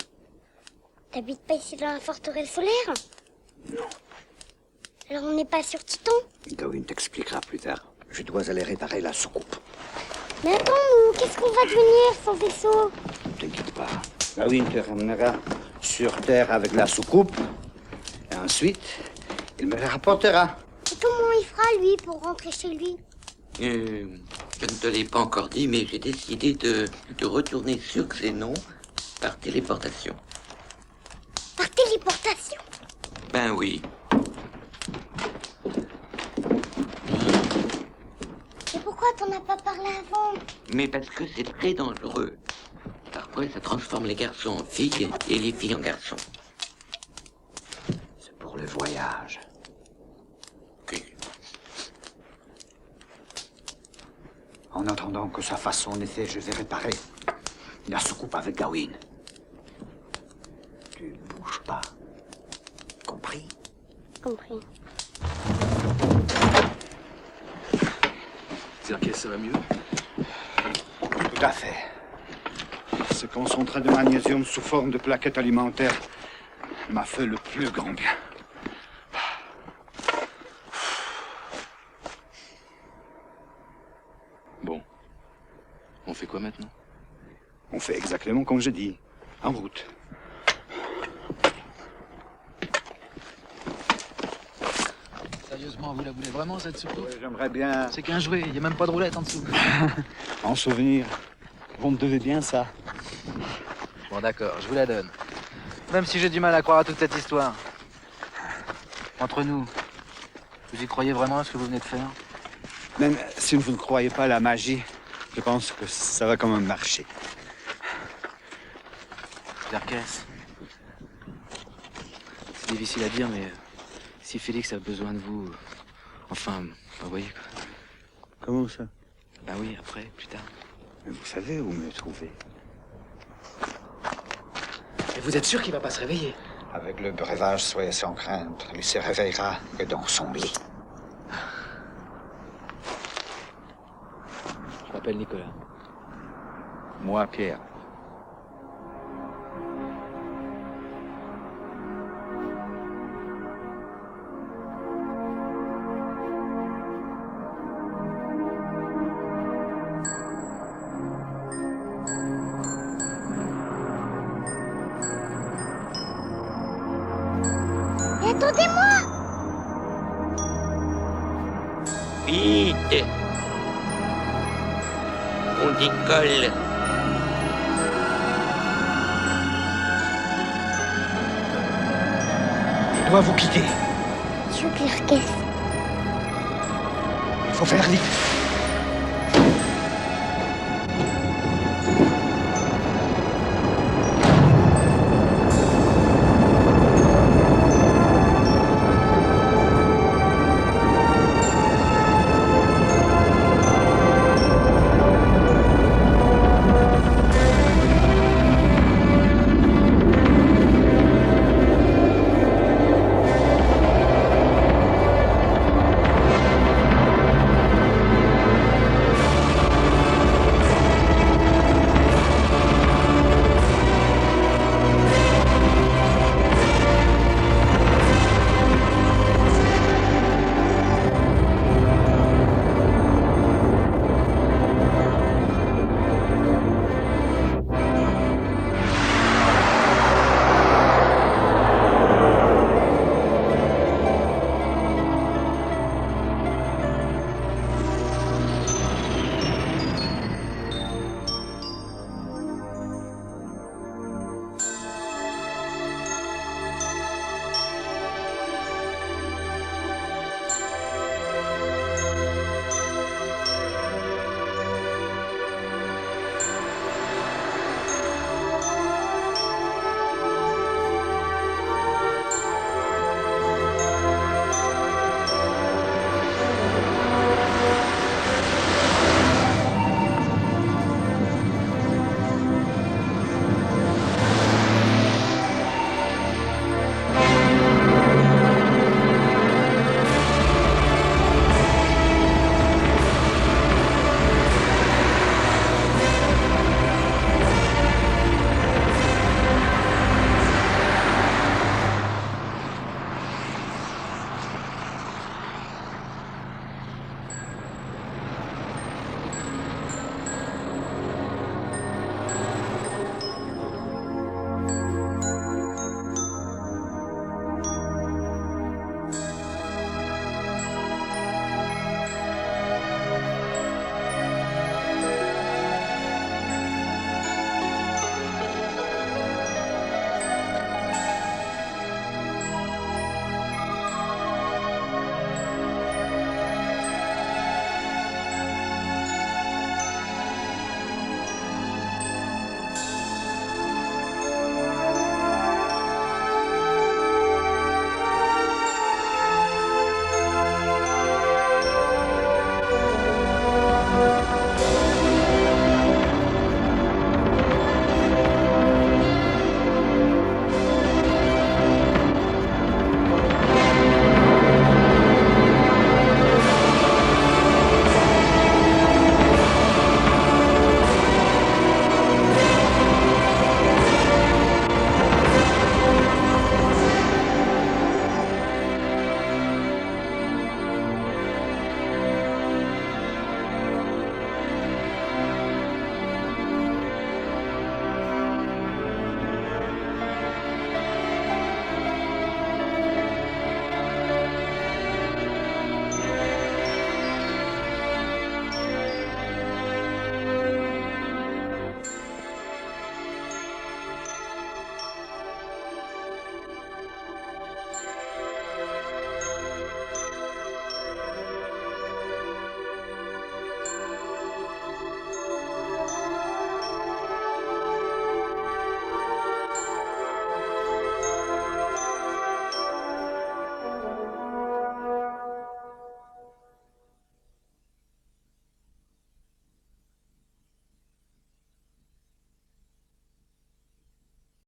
T'habites pas ici dans la forteresse solaire? Non. Alors on n'est pas sur Titan? Gawain t'expliquera plus tard. Je dois aller réparer la soucoupe. Mais attends, nous, qu'est-ce qu'on va devenir sans vaisseau? Ne t'inquiète pas. Gawain te ramènera sur Terre avec la soucoupe. Et ensuite, il me la rapportera. Et comment il fera, lui, pour rentrer chez lui? Je ne te l'ai pas encore dit, mais j'ai décidé de retourner sur Xénon par téléportation. Par téléportation? Ben oui. Et pourquoi t'en as pas parlé avant? Mais parce que c'est très dangereux. Parfois, ça transforme les garçons en filles et les filles en garçons. C'est pour le voyage. Ok. En attendant que ça fasse son effet, je vais réparer la soucoupe avec Gawain. Tu bouges pas. Compris? Compris. Zerkes, ça va mieux? Tout à fait. Ce concentré de magnésium sous forme de plaquettes alimentaires m'a fait le plus grand bien. Bon. On fait quoi maintenant? On fait exactement comme j'ai dit. En route. Sérieusement, vous la voulez vraiment, cette soucoupe? J'aimerais bien... C'est qu'un jouet, il n'y a même pas de roulette en dessous. En souvenir. Vous me devez bien ça. Bon, d'accord, je vous la donne. Même si j'ai du mal à croire à toute cette histoire. Entre nous, vous y croyez vraiment à ce que vous venez de faire? Même si vous ne croyez pas à la magie, je pense que ça va quand même marcher. Zerkes. C'est difficile à dire, mais si Félix a besoin de vous... Enfin, vous voyez quoi. Comment ça? Ben oui, après, plus tard. Mais vous savez où me trouver. Et vous êtes sûr qu'il va pas se réveiller? Avec le breuvage, soyez sans crainte. Il se réveillera que dans son lit. Je m'appelle Nicolas. Moi, Pierre. Mais attendez-moi! Vite! On décolle. Je dois vous quitter. Monsieur Zerkes. Il faut faire vite.